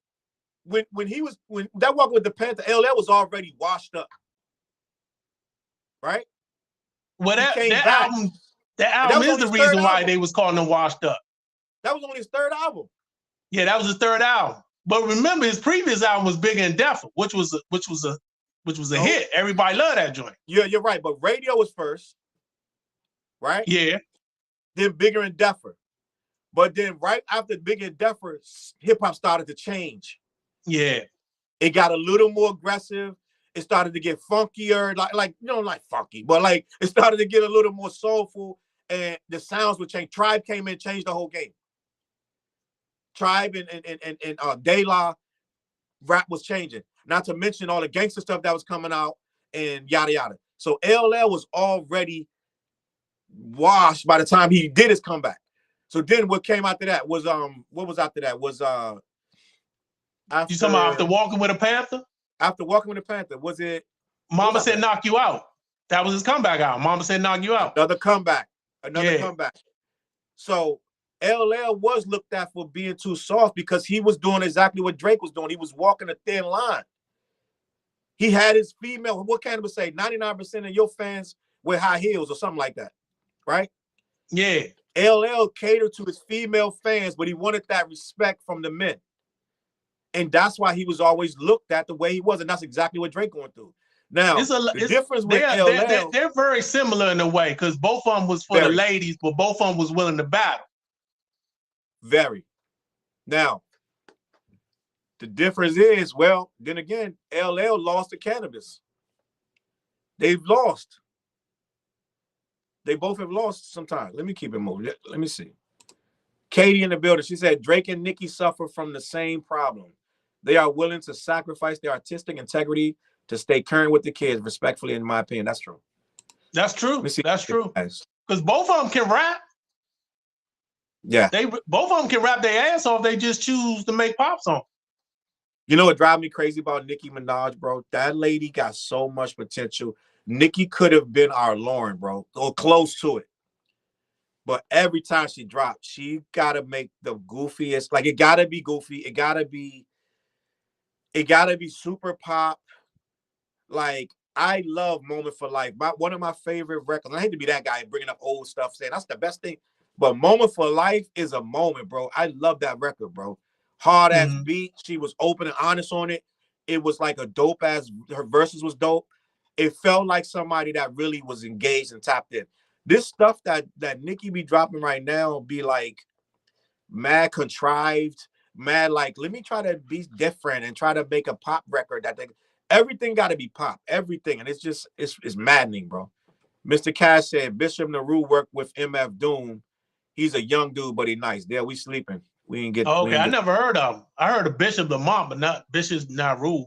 when that Walking with the Panther, LL was already washed up. Right? Well, that album is the reason why they was calling him washed up. That was only his third album. Yeah, that was his third album. But remember, his previous album was Bigger and Deffer, which was a hit. Everybody loved that joint. Yeah, you're right. But Radio was first, right? Yeah. Then Bigger and Deffer. But then right after Bigger and Deffer, hip hop started to change. Yeah. It got a little more aggressive. It started to get funkier, like funky, but like it started to get a little more soulful, and the sounds would change. Tribe came in, changed the whole game. Tribe and De La rap was changing. Not to mention all the gangster stuff that was coming out and yada yada. So LL was already washed by the time he did his comeback. So then what came after that was what was after that was you talking about after Walking with a Panther? After Walking with a Panther, was it Mama Said Knock You Out? That was his comeback album. Mama Said Knock You Out. Another comeback. Comeback. So LL was looked at for being too soft because he was doing exactly what Drake was doing. He was walking a thin line. He had his female, what can I say? 99% of your fans wear high heels or something like that, right? Yeah. LL catered to his female fans, but he wanted that respect from the men. And that's why he was always looked at the way he was. And that's exactly what Drake going through. Now, the difference with LL... They're very similar in a way because both of them was for the ladies, but both of them was willing to battle. Very. Now, the difference is, well, then again, LL lost to Cannabis. They've lost. They both have lost sometimes. Let me keep it moving. Let me see. Katie in the building. She said, Drake and Nicki suffer from the same problem. They are willing to sacrifice their artistic integrity to stay current with the kids, respectfully, in my opinion. That's true. That's true. That's true. Because both of them can rap. Yeah. Both of them can rap their ass off. They just choose to make pop songs. You know what drives me crazy about Nicki Minaj, bro? That lady got so much potential. Nicki could have been our Lauren, bro, or close to it. But every time she drops, she gotta make the goofiest. Like, it gotta be goofy. It gotta be super pop. Like, I love Moment for Life. One of my favorite records. I hate to be that guy bringing up old stuff, saying that's the best thing. But Moment for Life is a moment, bro. I love that record, bro. Hard ass beat. She was open and honest on it. It was like a dope ass. Her verses was dope. It felt like somebody that really was engaged and tapped in. This stuff that Nicki be dropping right now be like mad contrived, mad like, let me try to be different and try to make a pop record everything got to be pop, everything. And it's maddening, bro. Mr. Cash said Bishop Nehru worked with MF Doom. He's a young dude, but he nice. There, we sleeping. We ain't get. Okay, I never heard of him. I heard of Bishop Lamont, but not Bishop Nehru.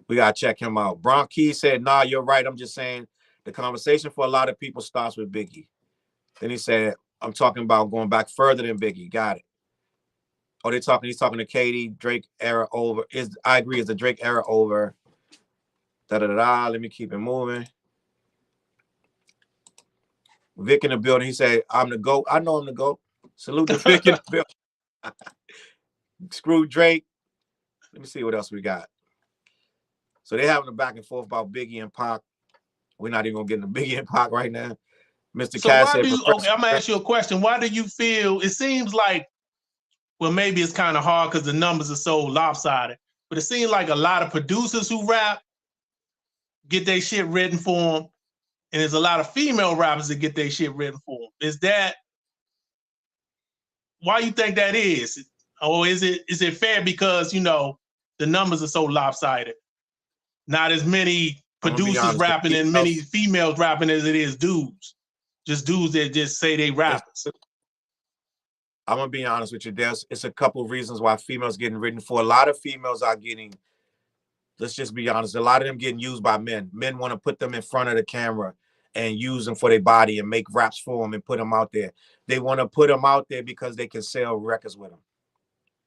We gotta check him out. Bronchi said, "Nah, you're right. I'm just saying the conversation for a lot of people starts with Biggie." Then he said, "I'm talking about going back further than Biggie." Got it. Oh, he's talking to Katie. Drake era over. I agree. Is the Drake era over? Let me keep it moving. Vic in the building. He said, "I'm the GOAT." I know I'm the GOAT. Salute to Vic in the building. Screw Drake. Let me see what else we got. So they're having a back and forth about Biggie and Pac. We're not even gonna get into Biggie and Pac right now. Mr. So Cass why said, do you, okay, I'm gonna ask you a question. Why do you feel, it seems like, well, maybe it's kind of hard because the numbers are so lopsided, but it seems like a lot of producers who rap get their shit written for them, and there's a lot of female rappers that get their shit written for them. Is that, why you think that is? Or is it fair because, you know, the numbers are so lopsided? Not as many producers rapping and many females rapping as it is dudes. Just dudes that just say they rappers. I'm gonna be honest with you. It's a couple of reasons why females getting written for. A lot of females are getting, let's just be honest, a lot of them getting used by men. Men want to put them in front of the camera and use them for their body and make raps for them and put them out there. They want to put them out there because they can sell records with them,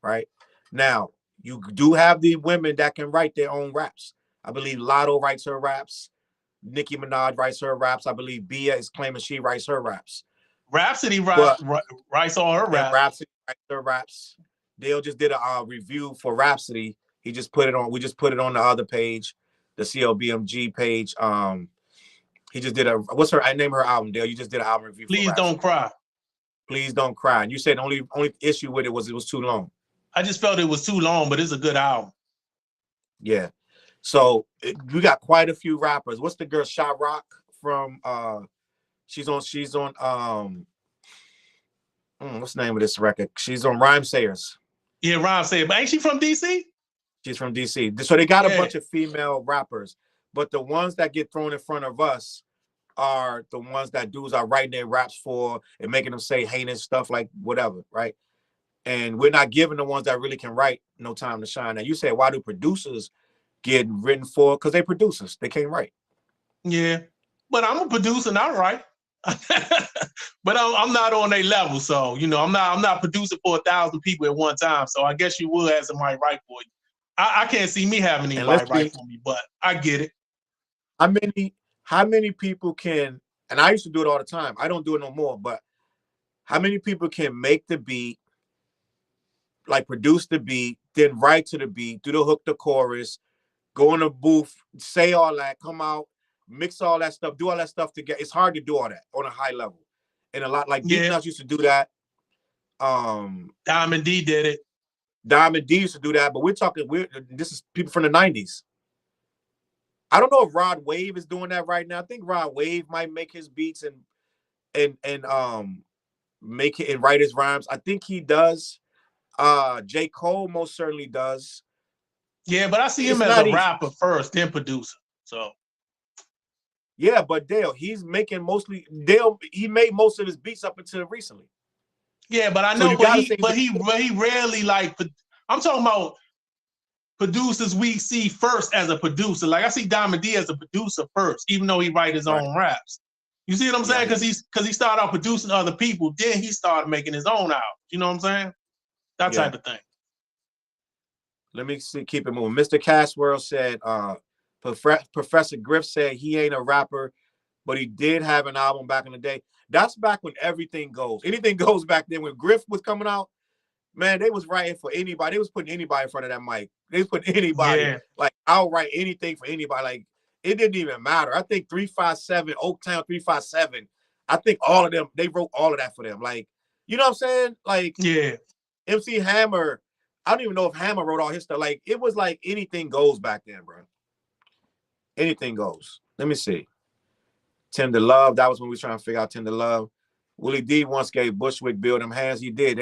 right? Now, you do have the women that can write their own raps. I believe Lotto writes her raps. Nicki Minaj writes her raps. I believe Bia is claiming she writes her raps. Rhapsody writes all her raps. Rhapsody writes her raps. Dale just did a review for Rhapsody. He just put it on. We just put it on the other page, the CLBMG page. He just did a. I name her album, Dale. You just did an album review. Please Don't Cry. Please Don't Cry. And you said the only issue with it was too long. I just felt it was too long, but it's a good album. Yeah. So we got quite a few rappers. What's the girl Shot Rock from? She's on what's the name of this record? She's on Rhyme Sayers. Yeah, Rhyme Sayers. But ain't she from DC? She's from DC. So they got a bunch of female rappers, but the ones that get thrown in front of us are the ones that dudes are writing their raps for and making them say heinous stuff like whatever, right? And we're not giving the ones that really can write no time to shine. Now you say, why do producers get written for? Because they producers. They can't write. Yeah. But I'm a producer and I write. But I'm not on their level. So, you know, I'm not producing for 1,000 people at one time. So I guess you will have somebody write for you. I can't see me having anybody write for me, but I get it. How many people can, and I used to do it all the time. I don't do it no more, but how many people can make the beat, like produce the beat, then write to the beat, do the hook, the chorus, go in a booth, say all that, come out, mix all that stuff, do all that stuff together. It's hard to do all that on a high level. And a lot like Deep Nuts used to do that. Diamond D did it. Diamond D used to do that, but this is people from the 90s. I don't know if Rod Wave is doing that right now. I think Rod Wave might make his beats and make it and write his rhymes. I think he does. J. Cole most certainly does. Yeah, but I see him as a rapper first, then producer. So yeah, but Dale, he made most of his beats up until recently. Yeah, but I know, so but he rarely like. I'm talking about producers we see first as a producer. Like I see Diamond D as a producer first, even though he write his own raps. You see what I'm saying? Because he started out producing other people, then he started making his own album. You know what I'm saying? That type of thing. Let me see. Keep it moving. Mr. Cashworld said, Professor Griff said he ain't a rapper, but he did have an album back in the day. That's back when everything goes. Anything goes back then. When Griff was coming out, man, they was writing for anybody. They was putting anybody in front of that mic. They was putting anybody. Yeah. Like, I'll write anything for anybody. Like, it didn't even matter. I think 357, Oaktown 357, I think all of them, they wrote all of that for them. Like, you know what I'm saying? Like, yeah. MC Hammer, I don't even know if Hammer wrote all his stuff. Like, it was like anything goes back then, bro. Anything goes. Let me see. Tender Love, that was when we were trying to figure out Tender Love. Willie D once gave Bushwick Bill them hands. He did.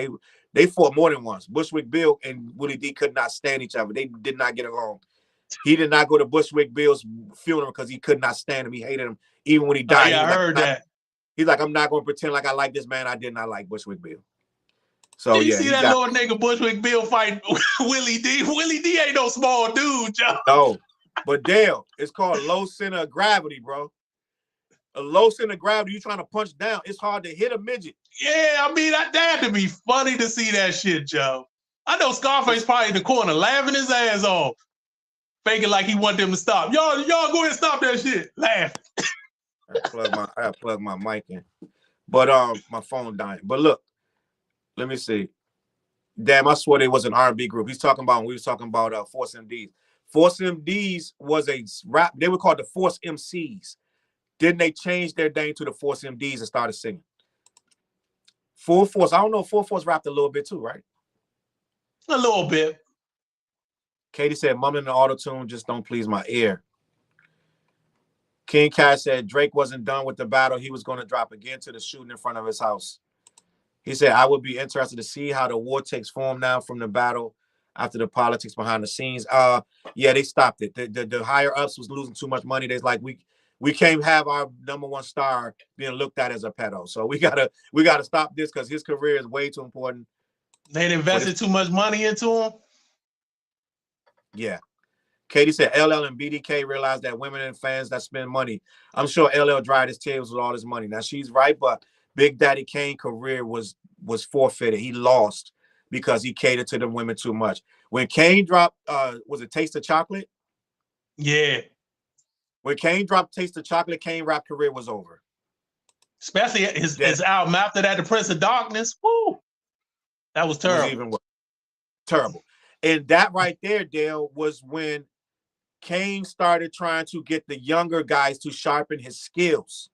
They fought more than once. Bushwick Bill and Willie D could not stand each other. They did not get along. He did not go to Bushwick Bill's funeral because he could not stand him. He hated him. Even when he died, I heard that. He's like, I'm not going to pretend like I like this man. I did not like Bushwick Bill. So did you see that little nigga Bushwick Bill fight Willie D? Willie D ain't no small dude, Joe. No, but Dale, it's called low center of gravity, bro. A low center of gravity, you trying to punch down. It's hard to hit a midget. Yeah, I mean, that had to be funny to see that shit, Joe. I know Scarface probably in the corner laughing his ass off, faking like he want them to stop. Y'all go ahead and stop that shit. Laughing. I plug my mic in. But my phone dying. But look, let me see. Damn, I swear they was an R&B group. We was talking about Force MDs. Force MDs was a rap. They were called the Force MCs. Then they changed their name to the Force MDs and started singing. Full Force. I don't know. Full Force rapped a little bit too, right? A little bit. Katie said, mumbling the auto-tune just don't please my ear. King Cash said Drake wasn't done with the battle. He was going to drop again to the shooting in front of his house. He said, I would be interested to see how the war takes form now from the battle after the politics behind the scenes. Yeah, they stopped it. The higher ups was losing too much money. They're like, we can't have our #1 star being looked at as a pedo. So we gotta stop this because his career is way too important. They invested too much money into him. Yeah. Katie said LL and BDK realized that women and fans that spend money. I'm sure LL dried his tears with all his money. Now she's right, but Big Daddy Kane's career was forfeited. He lost because he catered to the women too much. When Kane dropped, was it Taste of Chocolate? Yeah. When Kane dropped Taste of Chocolate, Kane's rap career was over. Especially his album after that, The Prince of Darkness. Woo! That was terrible. Was even worse. Terrible. And that right there, Dale, was when Kane started trying to get the younger guys to sharpen his skills.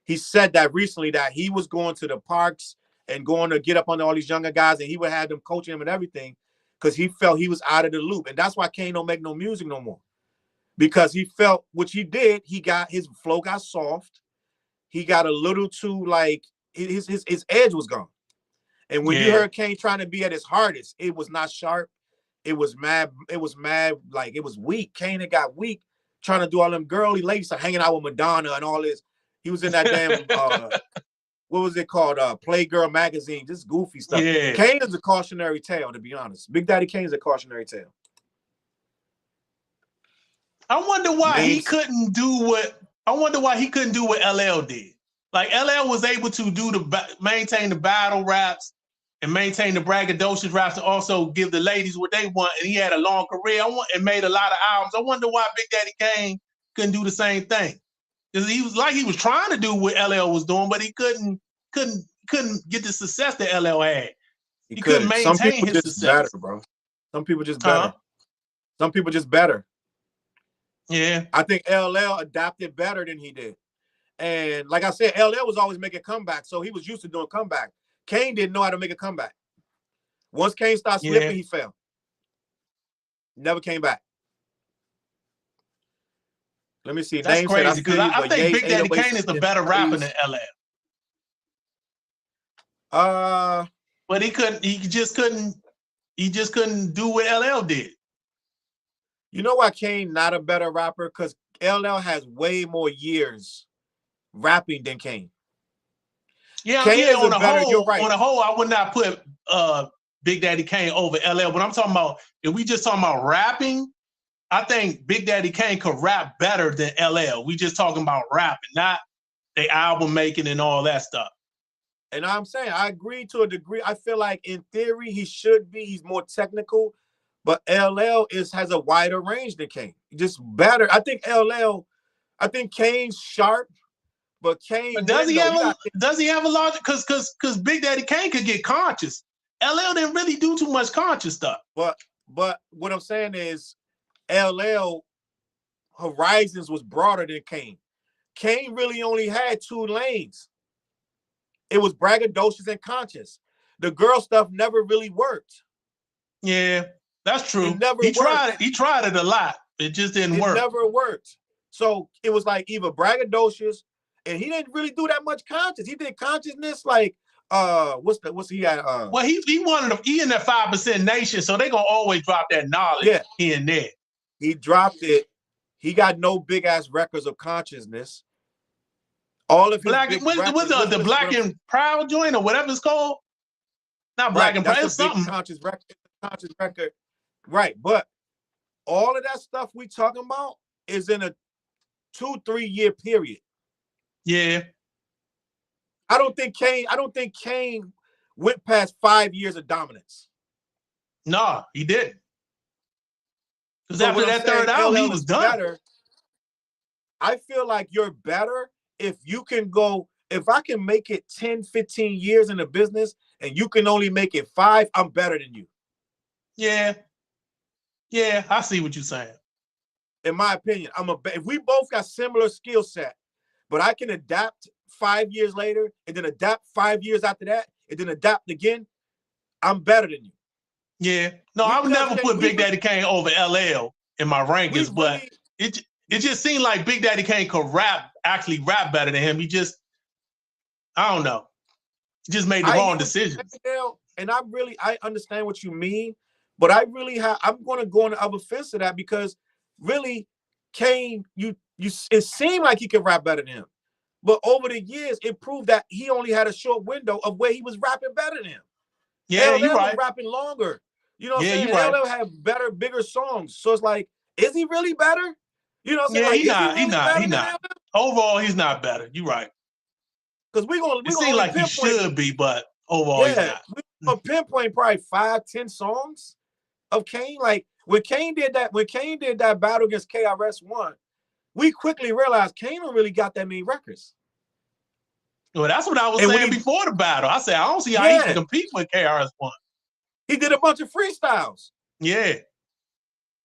He said that recently that he was going to the parks and going to get up on all these younger guys, and he would have them coaching him and everything because he felt he was out of the loop. And that's why Kane don't make no music no more. Because he felt, which he did, his flow got soft. He got a little too, like, his edge was gone. And when you heard Kane trying to be at his hardest, it was not sharp. It was mad, like it was weak. Kane had got weak trying to do all them girly ladies, hanging out with Madonna and all this. He was in that damn, what was it called? Playgirl magazine, just goofy stuff. Yeah. Kane is a cautionary tale, to be honest. Big Daddy Kane is a cautionary tale. I wonder why he couldn't do what LL did. Like LL was able to maintain the battle raps and maintain the braggadocious raps to also give the ladies what they want. And he had a long career and made a lot of albums. I wonder why Big Daddy Kane couldn't do the same thing. Because he was trying to do what LL was doing, but he couldn't get the success that LL had. He couldn't maintain his success. Better, bro. Some people just better. Some people just better. Yeah. I think LL adapted better than he did. And like I said, LL was always making comebacks, so he was used to doing comeback. Kane didn't know how to make a comeback. Once Kane started slipping, he fell. Never came back. Let me see. That's crazy because I think Big Daddy Kane is the better rapper than LL. But he just couldn't do what LL did. You know why Kane not a better rapper? Because LL has way more years rapping than Kane. Yeah, on the whole, I would not put Big Daddy Kane over LL. But I'm talking about, if we just talking about rapping, I think Big Daddy Kane could rap better than LL. We just talking about rapping, not the album making and all that stuff. And I'm saying, I agree to a degree. I feel like in theory, he should be. He's more technical. But LL has a wider range than Kane. Just better. I think Kane's sharp, but Kane. But does he have a logic? Because Big Daddy Kane could get conscious. LL didn't really do too much conscious stuff. But what I'm saying is, LL horizons was broader than Kane. Kane really only had 2 lanes. It was braggadocious and conscious. The girl stuff never really worked. Yeah. That's true. He tried it a lot. It just didn't work. It never worked. So it was like either braggadocious, and he didn't really do that much conscious. He did consciousness like what's he at? Well, he in that 5% nation, so they gonna always drop that knowledge here and there. He dropped it. He got no big ass records of consciousness. All of his the Black and Proud joint or whatever it's called. Not Black and Proud. It's something conscious record. Right, but all of that stuff we talking about is in a 2-3 year period. Yeah. I don't think Kane went past 5 years of dominance. No, he didn't. Because after that third album, he was done. Better. I feel like you're better if you can go, if I can make it 10, 15 years in the business and you can only make it 5, I'm better than you. Yeah. Yeah, I see what you're saying. In my opinion, if we both got similar skill set, but I can adapt 5 years later and then adapt 5 years after that and then adapt again, I'm better than you. Yeah. No, I would never put Big Daddy Kane over LL in my rankings, but it just seemed like Big Daddy Kane could actually rap better than him. He just, I don't know. He just made the wrong decisions. And I understand what you mean, but I'm going to go on the other fence to that because really, Kane, it seemed like he could rap better than him. But over the years, it proved that he only had a short window of where he was rapping better than him. Yeah, you're right. Was rapping longer. You know what I'm saying? You're right. LL had better, bigger songs. So it's like, is he really better? You know what I'm saying? Yeah, like, he's not. Overall, he's not better. You're right. Because it seems like he should be, but overall, he's not. We're going to pinpoint probably 5-10 songs of Kane. Like, when Kane did that battle against KRS-One, we quickly realized Kane don't really got that many records. Well, that's what I was saying before the battle. I said, I don't see how he can compete with KRS-One. He did a bunch of freestyles. Yeah.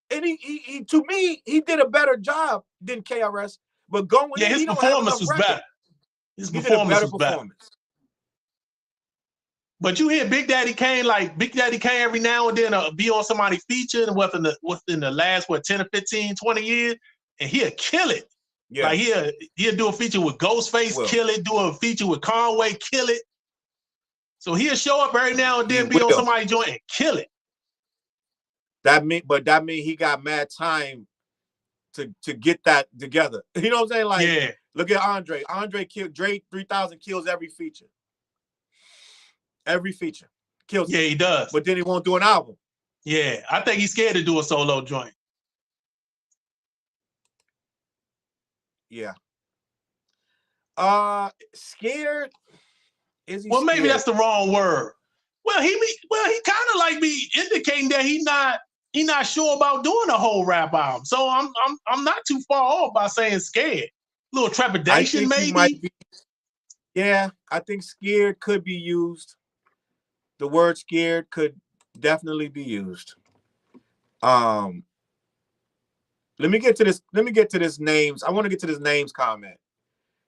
And he to me, he did a better job than KRS. But going in, his performance was better. His performance was better. But you hear Big Daddy Kane every now and then be on somebody's feature within the last 10 or 15, 20 years, and he'll kill it. Yeah. Like he'll do a feature with Ghostface, kill it, do a feature with Conway, kill it. So he'll show up every now and then, be on somebody's joint and kill it. That mean he got mad time to get that together. You know what I'm saying? Like, look at Andre. Andre killed Drake 3,000 kills every feature. Every feature kills. Yeah, he does. But then he won't do an album. Yeah, I think he's scared to do a solo joint. Yeah. Scared? Is he? Well, maybe scared? That's the wrong word. Well, he kind of like be indicating that he not sure about doing a whole rap album. So I'm not too far off by saying scared. A little trepidation, maybe. Yeah, I think scared could be used. The word scared could definitely be used. Let me get to this names. I want to get to this names comment.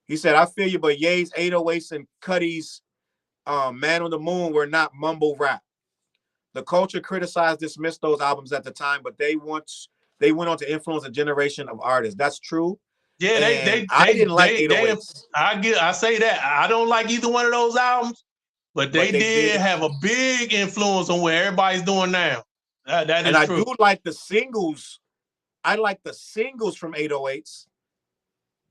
He said, I feel you, but Ye's 808s and Cuddy's Man on the Moon were not mumble rap. The culture criticized, dismissed those albums at the time, but they went on to influence a generation of artists. That's true. Yeah, I didn't like 808s. I say that. I don't like either one of those albums, but they did have a big influence on what everybody's doing now. That is true. I do like the singles. I like the singles from 808s.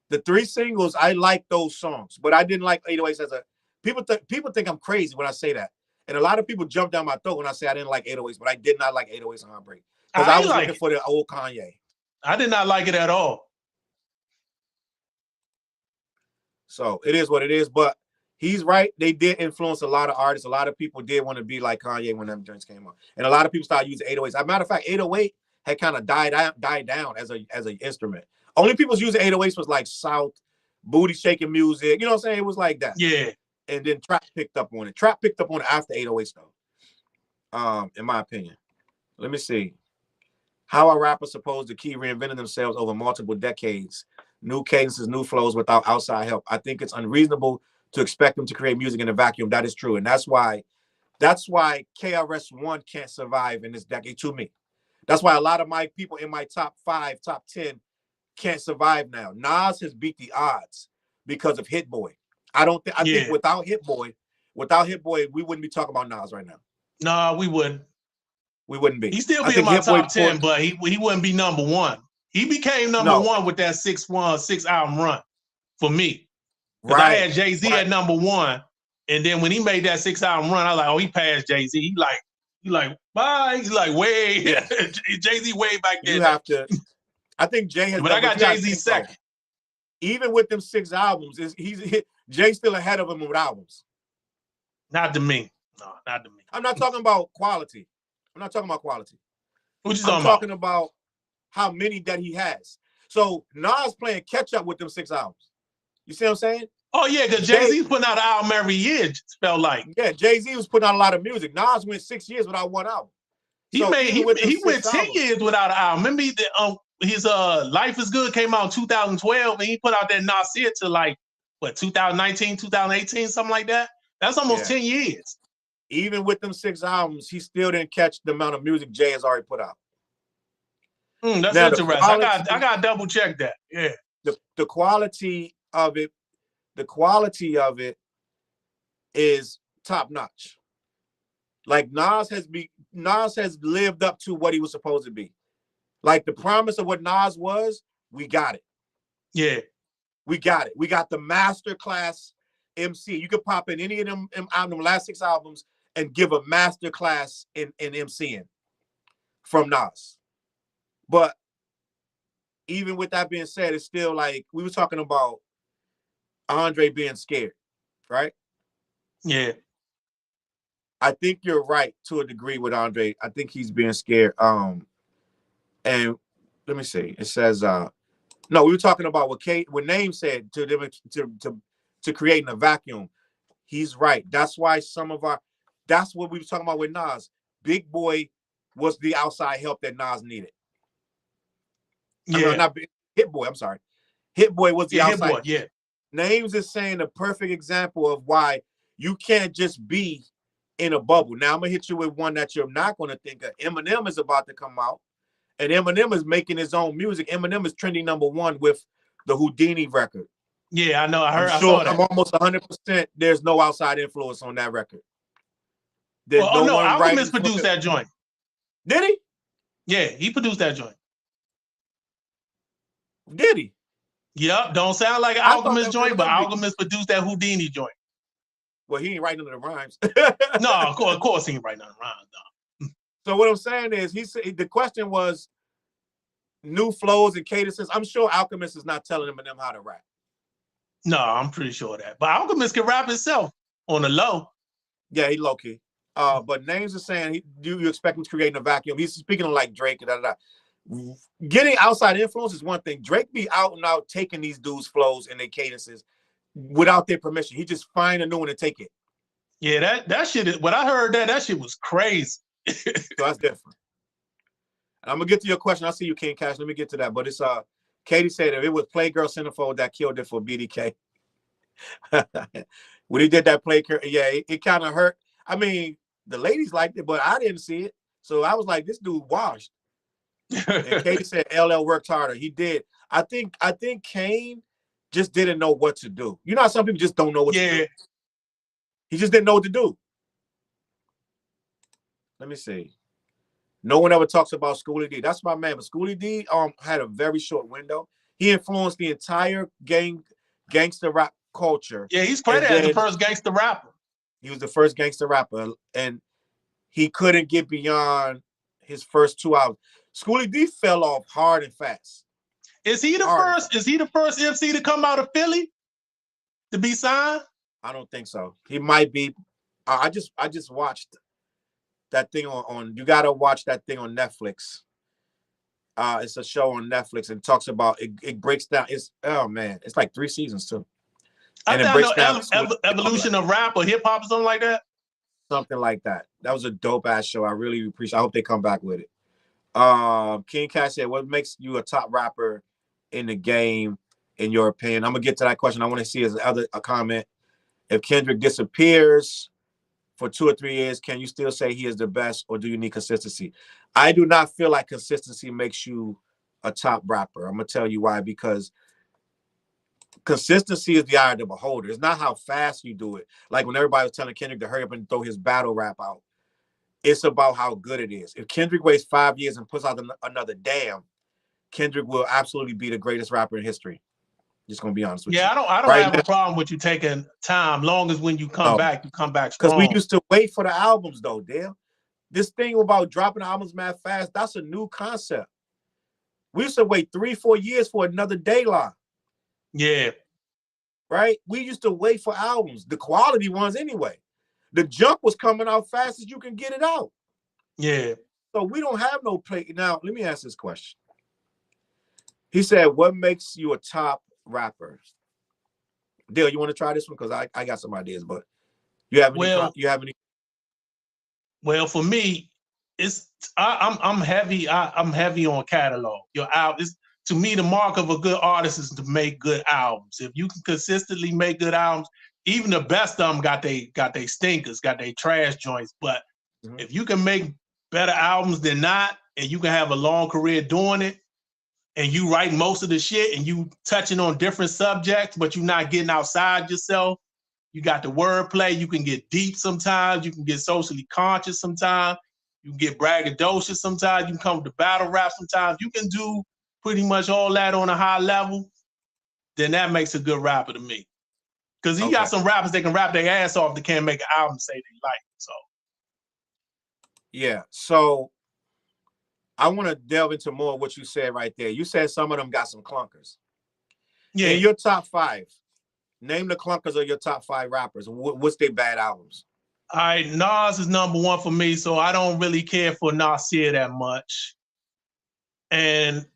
The 3 singles, I like those songs, but I didn't like 808s as a people think I'm crazy when I say that. And a lot of people jump down my throat when I say I didn't like 808s, but I did not like 808s on Heartbreak. Because I was looking for the old Kanye. I did not like it at all. So it is what it is, but he's right. They did influence a lot of artists. A lot of people did want to be like Kanye when them joints came out. And a lot of people started using 808s. As a matter of fact, 808 had kind of died down as an instrument. Only people using 808s was like South, booty shaking music. You know what I'm saying? It was like that. Yeah. And then Trap picked up on it. Trap picked up on it after 808s though. In my opinion. Let me see. How are rappers supposed to keep reinventing themselves over multiple decades? New cadences, new flows without outside help. I think it's unreasonable to expect them to create music in a vacuum. That is true. And that's why KRS-One can't survive in this decade to me. That's why a lot of my people in my top 5, top 10 can't survive now. Nas has beat the odds because of Hit Boy. I think without Hit Boy, we wouldn't be talking about Nas right now. No, we wouldn't. We wouldn't be. He'd still be in my top 10, but he wouldn't be number 1. He became number 1 with that 6 album run for me. Because I had Jay-Z at number 1. And then when he made that 6 album run, I was like, oh, he passed Jay-Z. He like, bye. He's like, way. Jay-Z way back there. You have to. I think Jay has. But I got Jay-Z second. Even with them 6 albums, Jay's still ahead of him with albums. Not to me. No, not to me. I'm not talking about quality. What you talking talking about how many that he has. So Nas playing catch up with them 6 albums. You see what I'm saying? Oh yeah, because Jay-Z's putting out an album every year, it felt like. Yeah, Jay-Z was putting out a lot of music. Nas went 6 years without 1 album. He went 10 years without an album. Remember his Life is Good came out in 2012 and he put out that Nasir to like what 2019, 2018, something like that. That's almost 10 years. Even with them 6 albums, he still didn't catch the amount of music Jay has already put out. That's now, interesting. I got double check that. Yeah. The quality of it is top notch. Like Nas has lived up to what he was supposed to be. Like the promise of what Nas was, we got it. Yeah. We got it. We got the masterclass MC. You could pop in any of them last 6 albums and give a masterclass in MCing from Nas. But even with that being said, it's still like we were talking about Andre being scared, right? Yeah. I think you're right to a degree with Andre. I think he's being scared. And let me see. It says, no, we were talking about what Name said to them to creating a vacuum. He's right. That's why that's what we were talking about with Nas. Big Boy was the outside help that Nas needed. Yeah. Not Hit Boy. I'm sorry. Hit Boy was the outside. Hit Boy, yeah. Names is saying a perfect example of why you can't just be in a bubble. Now I'm gonna hit you with one that you're not gonna think of. Eminem is about to come out, and Eminem is making his own music. Eminem is trending #1 with the Houdini record. Yeah, I know. I saw that. I'm almost 100%. There's no outside influence on that record. There's Alchemist produced that joint. Did he? Yeah, he produced that joint. Did he? Yep. Don't sound like an Alchemist joint, but Alchemist produced that Houdini joint. Well, he ain't writing none of the rhymes. No, of course he ain't writing none of the rhymes. No. So what I'm saying is, the question was new flows and cadences. I'm sure Alchemist is not telling Eminem how to rap. No, I'm pretty sure of that. But Alchemist can rap himself on the low. Yeah, he low key. But Names is saying, do you expect him to create in a vacuum? He's speaking of like Drake. Getting outside influence is one thing. Drake be out and out taking these dudes' flows and their cadences without their permission. He just find a new one and take it. Yeah, that shit is, when I heard that shit was crazy. So that's different. And I'm gonna get to your question. I see you, King Cash. Let me get to that. But it's Katie said if it was Playgirl Centerfold that killed it for BDK. When he did that Playgirl, yeah, it kind of hurt. I mean, the ladies liked it, but I didn't see it. So I was like, this dude washed. And Katie said LL worked harder. He did. I think Kane just didn't know what to do. You know how some people just don't know what to do? He just didn't know what to do. Let me see. No one ever talks about Schoolie D. That's my man. But Schoolie D had a very short window. He influenced the entire gangster rap culture. Yeah, he's credited as the first gangster rapper. He was the first gangster rapper, and he couldn't get beyond his first 2 albums. Schoolie D fell off hard and fast. Is he the first? Is he the first MC to come out of Philly to be signed? I don't think so. He might be. I just watched that thing on. You gotta watch that thing on Netflix. It's a show on Netflix and talks about it breaks down. It's it's like 3 seasons too. And it breaks down evolution of rap or hip hop or something like that. Something like that. That was a dope ass show. I really appreciate. I hope they come back with it. King Cash said, "What makes you a top rapper in the game, in your opinion?" I'm gonna get to that question. I want to see a comment. If Kendrick disappears for 2 or 3 years, can you still say he is the best, or do you need consistency? I do not feel like consistency makes you a top rapper. I'm gonna tell you why. Because consistency is the eye of the beholder. It's not how fast you do it. Like when everybody was telling Kendrick to hurry up and throw his battle rap out. It's about how good it is. If Kendrick waits 5 years and puts out another Damn, Kendrick will absolutely be the greatest rapper in history. Just gonna be honest with you. Yeah, I don't have a problem with you taking time, long as when you come back, you come back strong. Because we used to wait for the albums though, Dale. This thing about dropping albums mad fast, that's a new concept. We used to wait 3-4 years for another Daylight. Yeah. Right? We used to wait for albums, the quality ones anyway. The junk was coming out fast as you can get it out. Yeah. So we don't have no play. Now, let me ask this question. He said, what makes you a top rapper? Dale, you want to try this one? Because I got some ideas, but you have any? Well, for me, I'm heavy. I'm heavy on catalog. Your album is, to me, the mark of a good artist is to make good albums. If you can consistently make good albums, even the best of them got they stinkers, got they trash joints. But if you can make better albums than not, and you can have a long career doing it, and you write most of the shit, and you touching on different subjects, but you're not getting outside yourself. You got the wordplay. You can get deep sometimes. You can get socially conscious sometimes. You can get braggadocious sometimes. You can come with the battle rap sometimes. You can do pretty much all that on a high level. Then that makes a good rapper to me. Because you got some rappers that can rap their ass off that can't make an album say they like it. So. Yeah. So I want to delve into more of what you said right there. You said some of them got some clunkers. Yeah. In your top 5, name the clunkers of your top 5 rappers. What's their bad albums? All right, Nas is number 1 for me, so I don't really care for Nasir that much. And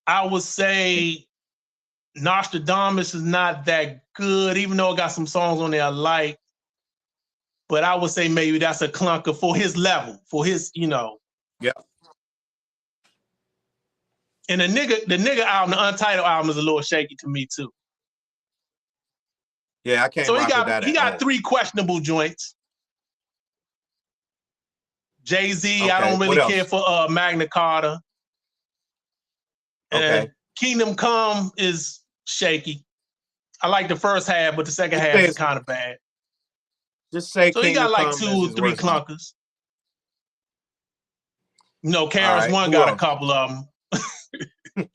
I would say Nostradamus is not that good, even though it got some songs on there I like. But I would say maybe that's a clunker for his level, for his, you know. Yeah. And the nigga album, the Untitled album, is a little shaky to me too. Yeah, I can't. So he got 3 questionable joints. Jay-Z, I don't really care for Magna Carta. And Kingdom Come is shaky. I like the first half, but the second half is kind of bad. Just say so. He got like 2 or 3 clunkers. You know, KRS-One got a couple of them.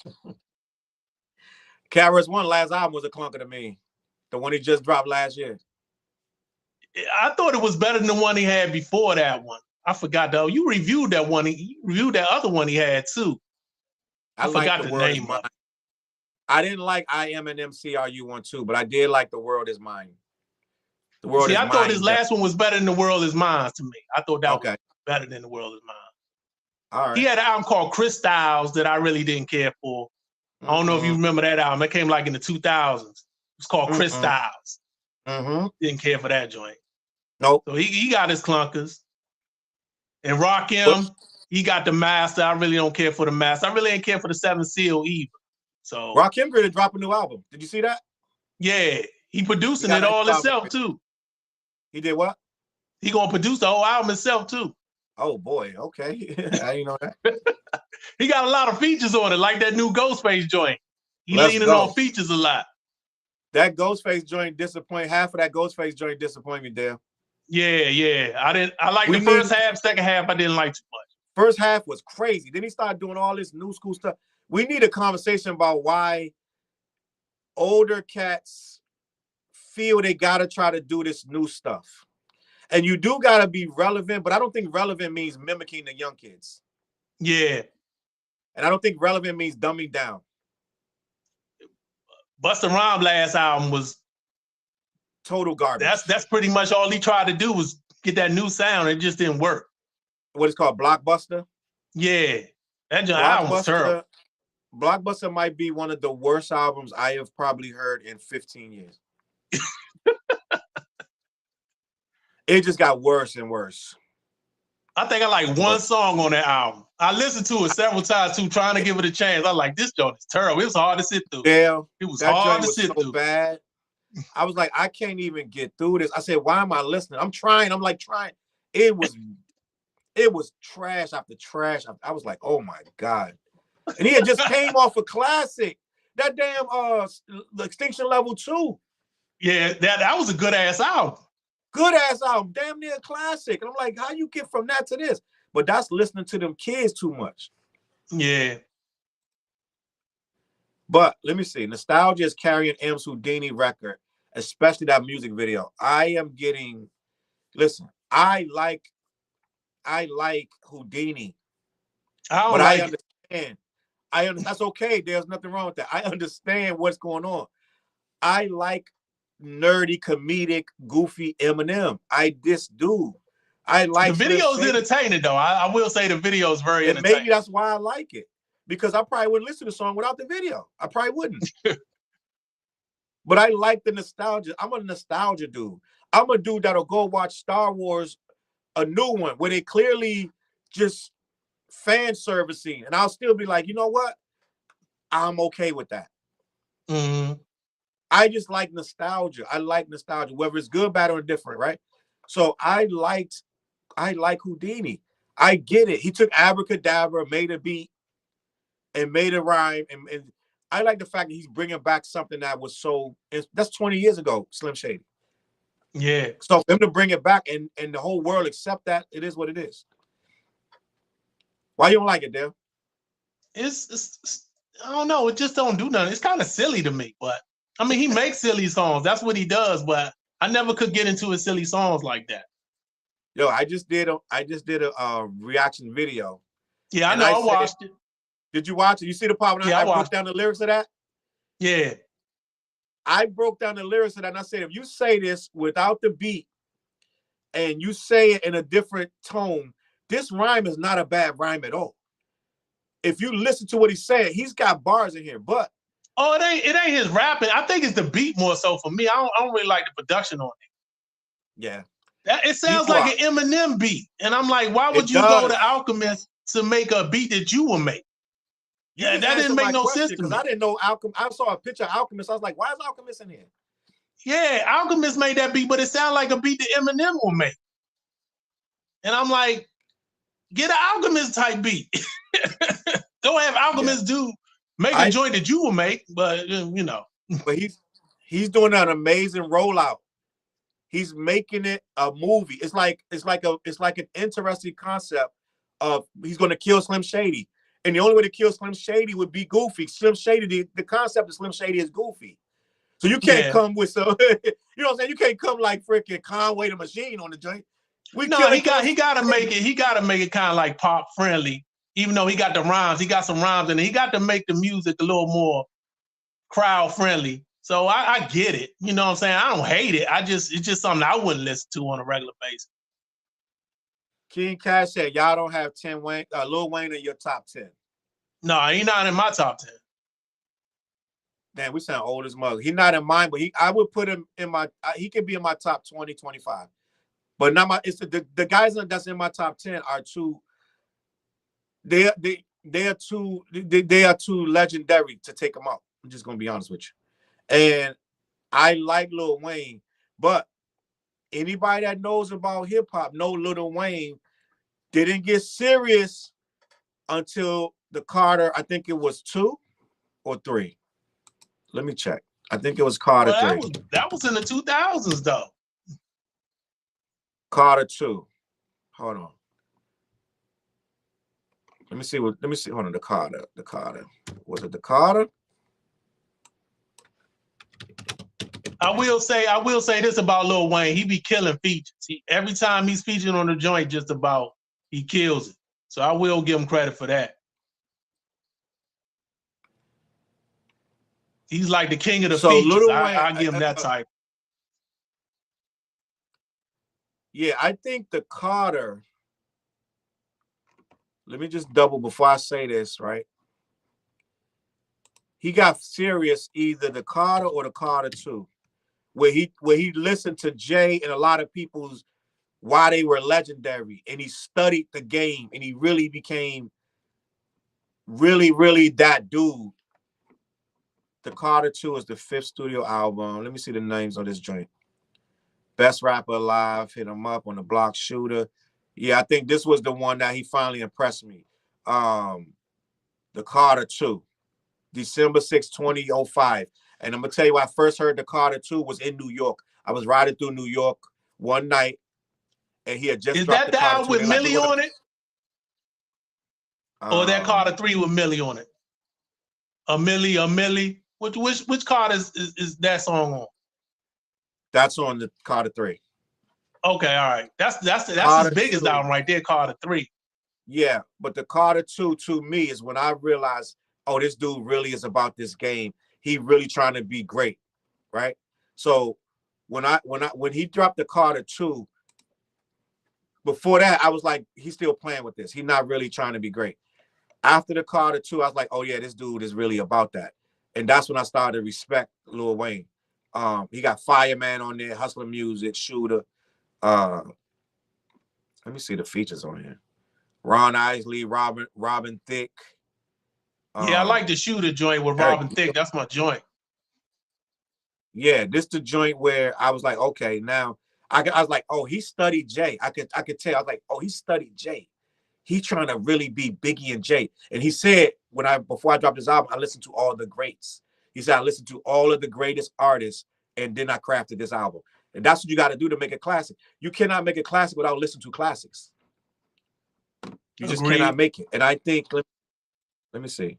KRS-One last album was a clunker to me. The one he just dropped last year. I thought it was better than the one he had before that one. I forgot though. You reviewed that one. You reviewed that other one he had too. I forgot the name of it. I didn't like I Am an MCRU one too, but I did like The World Is Mine. The World Is Mine. I thought his last one was better than The World Is Mine to me. I thought that was better than The World Is Mine. All right. He had an album called Chris Styles that I really didn't care for. I don't know if you remember that album. It came like in the 2000s. It's called Chris Styles. Didn't care for that joint. Nope. So he got his clunkers. And Rakim, he got the Master. I really don't care for the Master. I really ain't care for the 7 Seal either. So Rakim ready to drop a new album. Did you see that? Yeah, he producing it all himself too. He did what? He gonna produce the whole album himself too. Oh boy, okay. I didn't know that. He got a lot of features on it, like that new Ghostface joint. He leaning on features a lot. That Ghostface joint disappointed. Half of that Ghostface joint disappointed me, Dale. Yeah. I like the first half. Second half, I didn't like too much. First half was crazy. Then he started doing all this new school stuff. We need a conversation about why older cats feel they gotta try to do this new stuff. And you do gotta be relevant, but I don't think relevant means mimicking the young kids. Yeah. And I don't think relevant means dumbing down. Busta Rhymes' last album was total garbage. That's pretty much all he tried to do was get that new sound. It just didn't work. What is called Blockbuster? Yeah. That album was terrible. Blockbuster might be one of the worst albums I have probably heard in 15 years. It just got worse and worse. I think I like one song on that album. I listened to it several times too, trying to give it a chance. I like, this joint is terrible. It was hard to sit through. Yeah, it was hard to sit through. Bad. I was like, I can't even get through this. I said, why am I listening? I'm trying. I'm like trying. It was trash after trash. I was like, oh my God. And he had just came off a classic. That damn the Extinction Level 2. Yeah, that was a good ass album. Good ass album, damn near classic. And I'm like, how you get from that to this? But that's listening to them kids too much. Yeah. But let me see. Nostalgia is carrying M's Houdini record, especially that music video. I am getting, listen, I like Houdini. I understand. That's okay. There's nothing wrong with that. I understand what's going on. I like nerdy, comedic, goofy Eminem. I do. I like the video's entertaining though. I will say the video is very entertaining. Maybe that's why I like it, because I probably wouldn't listen to the song without the video. I probably wouldn't. But I like the nostalgia. I'm a nostalgia dude. I'm a dude that'll go watch Star Wars, a new one, where they clearly just fan servicing, and I'll still be like, you know what? I'm okay with that. I just like nostalgia. I like nostalgia, whether it's good, bad, or indifferent, right? So I like Houdini. I get it. He took abracadabra, made a beat, and made a rhyme, and I like the fact that he's bringing back something that was that's 20 years ago, Slim Shady. Yeah. So for him to bring it back and the whole world accept that, it is what it is. Why you don't like it, Dale? It's I don't know. It just don't do nothing. It's kind of silly to me, but I mean, he makes silly songs. That's what he does. But I never could get into his silly songs like that. Yo, I just did a reaction video. Yeah, I know. I watched it. Did you watch it? You see the part when I broke down the lyrics of that? Yeah. I broke down the lyrics of that, and I said, if you say this without the beat and you say it in a different tone, this rhyme is not a bad rhyme at all. If you listen to what he's saying, he's got bars in here, but it ain't his rapping. I think it's the beat more so for me. I don't really like the production on it. Yeah. It sounds like an Eminem beat. And I'm like, why would you go to Alchemist to make a beat that you will make? Yeah, that didn't make no sense to me. I didn't know Alchemist. I saw a picture of Alchemist. I was like, why is Alchemist in here? Yeah, Alchemist made that beat, but it sounded like a beat that Eminem will make. And I'm like, get an Alchemist type beat. Go have Alchemist make a joint that you will make, but you know. But he's doing an amazing rollout. He's making it a movie. It's like an interesting concept of he's going to kill Slim Shady, and the only way to kill Slim Shady would be Goofy. Slim Shady, the concept of Slim Shady is Goofy, so you can't come with some. You know what I'm saying? You can't come like freaking Conway the Machine on the joint. He got to make it. He got to make it kind of like pop friendly, even though he got the rhymes. He got some rhymes, and he got to make the music a little more crowd friendly. So I get it. You know what I'm saying? I don't hate it. It's just something I wouldn't listen to on a regular basis. King Cash said, y'all don't have Lil Wayne in your top 10. No, he's not in my top 10. Damn, we sound old as mug. He's not in mine, but I would put him in he could be in my top 20, 25. But not it's the guys that's in my top 10 are too, they are too legendary to take them out. I'm just gonna be honest with you. And I like Lil Wayne, but anybody that knows about hip hop know Lil Wayne didn't get serious until the Carter. I think it was 2 or 3. Let me check. I think it was Carter 3. That was in the 2000s though. Carter 2. Hold on. Let me see. Hold on. The Carter. Was it the Carter? I will say this about Lil Wayne. He be killing features. Every time he's featured on the joint, just about he kills it. So I will give him credit for that. He's like the king of the features. Lil Wayne, I give him that type. Yeah, I think the Carter. Let me just double before I say this, right? He got serious either the Carter or the Carter 2. Where he listened to Jay and a lot of people's why they were legendary, and he studied the game, and he really became really that dude. The Carter 2 is the 5th studio album. Let me see the names on this joint. Best Rapper Alive, Hit 'Em Up, On the Block, Shooter. Yeah, I think this was the one that he finally impressed me. The Carter 2, December 6, 2005. And I'm going to tell you, when I first heard the Carter 2 was in New York. I was riding through New York one night, and he had just dropped the Carter 2. Is that the album with Millie on it? Or that Carter 3 with Millie on it? A Millie. Which Carter is that song on? That's on the Carter 3. Okay, all right. That's his biggest album right there, Carter 3. Yeah, but the Carter 2 to me is when I realized, oh, this dude really is about this game. He really trying to be great, right? So when he dropped the Carter 2, before that, I was like, he's still playing with this. He's not really trying to be great. After the Carter 2, I was like, oh yeah, this dude is really about that. And that's when I started to respect Lil Wayne. He got Fireman on there, Hustler Music, Shooter. Let me see the features on here. Ron Isley, Robin Thicke. Yeah, I like the Shooter joint with Eric, Robin Thicke. That's my joint. Yeah, this the joint where I was like, okay, now I was like, oh, he studied Jay. I could tell. I was like, oh, he studied Jay. He trying to really be Biggie and Jay. And he said before I dropped this album, I listened to all the greats. He said I listened to all of the greatest artists, and then I crafted this album. And that's what you got to do to make a classic. You cannot make a classic without listening to classics. You just cannot make it. And I think, let me see.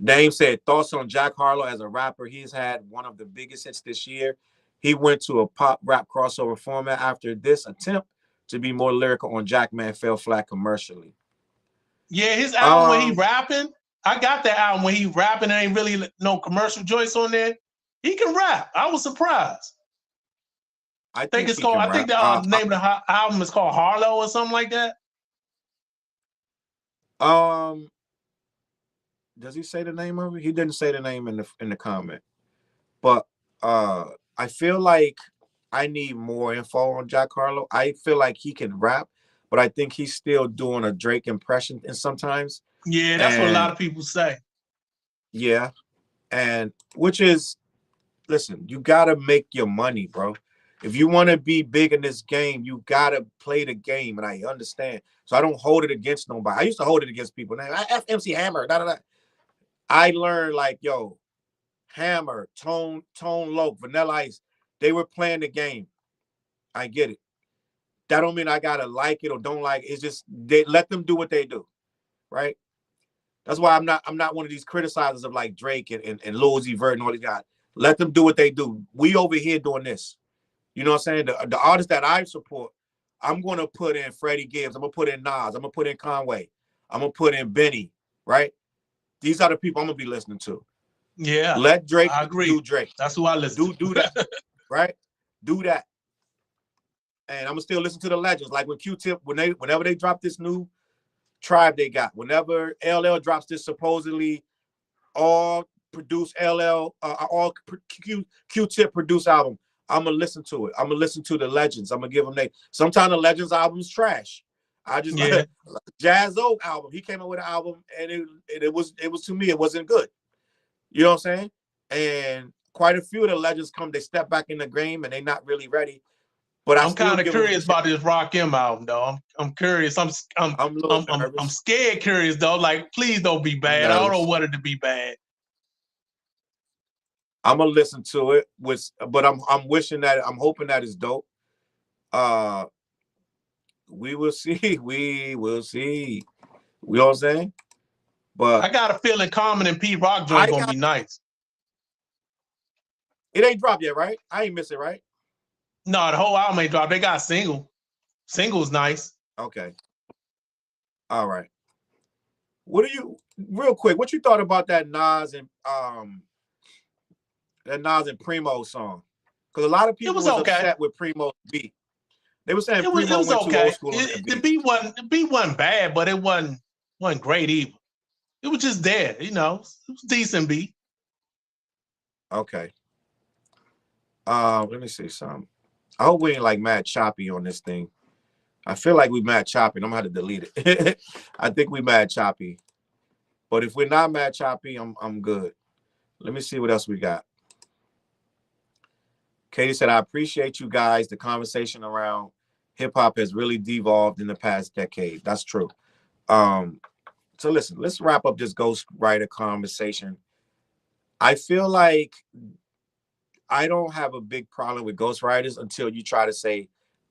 Dame said, thoughts on Jack Harlow as a rapper. He's had one of the biggest hits this year. He went to a pop rap crossover format after this attempt to be more lyrical on Jack Man fell flat commercially. Yeah, his album when he rapping, I got that album when he rapping. There ain't really no commercial joints on there. He can rap. I was surprised. I think it's called. I think the name of the album is called Harlow or something like that. Does he say the name of it? He didn't say the name in the comment. But I feel like I need more info on Jack Harlow. I feel like he can rap, but I think he's still doing a Drake impression and sometimes. Yeah, that's what a lot of people say. Yeah. And which is, listen, you gotta make your money, bro. If you want to be big in this game, you gotta play the game, and I understand. So I don't hold it against nobody. I used to hold it against people. Now I MC Hammer, I learned like, yo, Hammer, Tone Loc, Vanilla Ice, they were playing the game. I get it. That don't mean I gotta like it or don't like it. It's just they let them do what they do, right? That's why I'm not one of these criticizers of like Drake and Lil Uzi Vert and all these guys. Let them do what they do. We over here doing this. You know what I'm saying? The artists that I support, I'm gonna put in Freddie Gibbs. I'm gonna put in Nas. I'm gonna put in Conway. I'm gonna put in Benny. Right? These are the people I'm gonna be listening to. Yeah. Let Drake do Drake. That's who I listen to. Do that. Right? Do that. And I'm gonna still listen to the legends. Like when Q-Tip, whenever they drop this new Tribe they got, whenever LL drops this supposedly all produced all Q-Tip produced album, I'm gonna listen to it. I'm gonna listen to the legends. I'm gonna give them sometimes the legends album's trash. I just like Jazz Oak album. He came out with an album and it was to me, it wasn't good. You know what I'm saying? And quite a few of the legends they step back in the game and they're not really ready. But I'm kind of curious about this Rakim album, though. I'm curious. I'm scared curious though. Like, please don't be bad. I don't want it to be bad. I'm gonna listen to it but I'm hoping that it's dope. We will see. We will see. You know what I'm saying? But I got a feeling Common and Pete Rock joint gonna be nice. It ain't dropped yet, right? I ain't miss it, right? No, the whole album ain't dropped. They got a single. Single's nice. Okay. All right. Real quick, what you thought about that Nas and Primo song? Because a lot of people was upset with Primo's beat. They were saying Primo went too old school. The beat wasn't bad, but it wasn't great either. It was just there, you know. It was a decent beat. Okay. Let me see something. I hope we ain't like mad choppy on this thing. I feel like we mad choppy. I'm gonna have to delete it. I think we mad choppy. But if we're not mad choppy, I'm good. Let me see what else we got. Katie said, I appreciate you guys. The conversation around hip-hop has really devolved in the past decade. That's true. So listen, let's wrap up this ghostwriter conversation. I feel like I don't have a big problem with ghostwriters until you try to say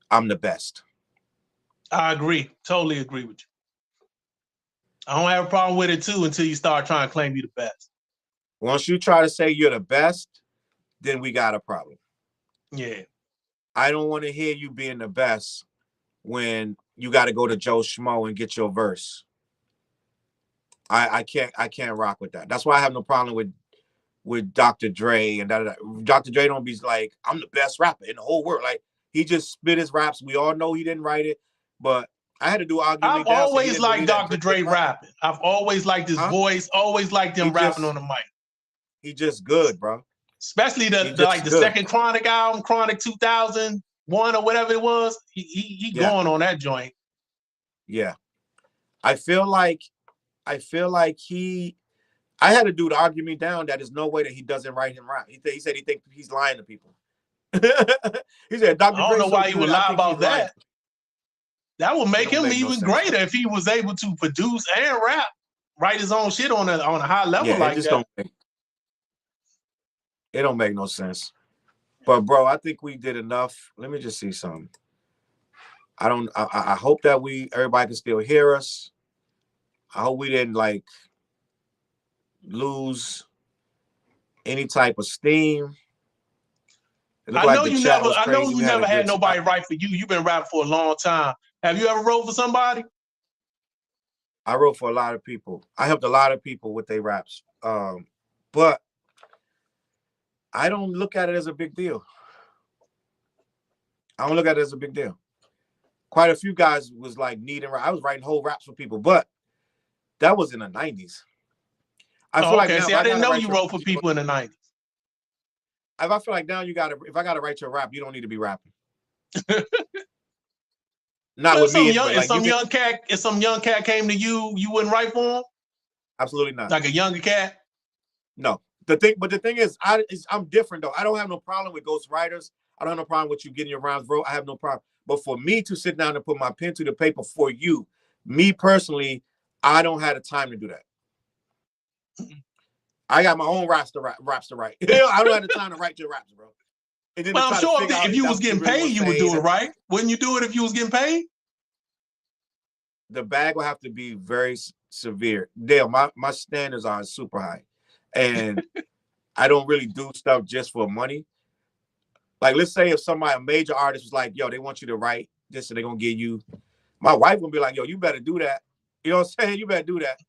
I'm the best. I agree. Totally agree with you. I don't have a problem with it too until you start trying to claim you're the best. Once you try to say you're the best, then we got a problem. Yeah. I don't want to hear you being the best when you got to go to Joe Schmo and get your verse. I can't rock with that. That's why I have no problem with Dr. Dre and Dr. Dre don't be like, I'm the best rapper in the whole world. Like, he just spit his raps. We all know he didn't write it, but I had to do argument. I've always liked Dr. Dre rapping. I've always liked his voice. Always liked him rapping on the mic. He just good, bro. Especially the second Chronic album, Chronic 2001 or whatever it was. He going on that joint. Yeah. I feel like he. I had a dude argue me down that there's no way that he doesn't write him rap. He said he thinks he's lying to people. He said Dr. I don't know why he would lie about that. Lying. That would make him even greater if he was able to produce and rap, write his own shit on a high level like that. It don't make no sense. But bro, I think we did enough. Let me just see something. I hope that everybody can still hear us. I hope we didn't like lose any type of steam. I know you never had nobody write for you. You've been rapping for a long time. Have you ever wrote for somebody? I wrote for a lot of people. I helped a lot of people with their raps. But I don't look at it as a big deal. I don't look at it as a big deal. Quite a few guys was like needing rap. I was writing whole raps for people, but that was in the 90s. I feel like now, see, I didn't know you wrote for people in the 90s. If I feel like now if I gotta write your rap, you don't need to be rapping. Not with me. If some young cat came to you, you wouldn't write for him? Absolutely not. Like a younger cat? No. The thing is, I'm different though. I don't have no problem with ghostwriters. I don't have no problem with you getting your rhymes, bro. I have no problem. But for me to sit down and put my pen to the paper for you, me personally, I don't have the time to do that. I got my own raps to write. I don't have the time to write your raps, bro. Well, I'm sure if you was getting paid, you would do it, right? Wouldn't you do it if you was getting paid? The bag will have to be very severe. Dale, my standards are super high. And I don't really do stuff just for money. Like, let's say if a major artist was like, yo, they want you to write this and they're going to give you, my wife will be like, yo, you better do that. You know what I'm saying? You better do that.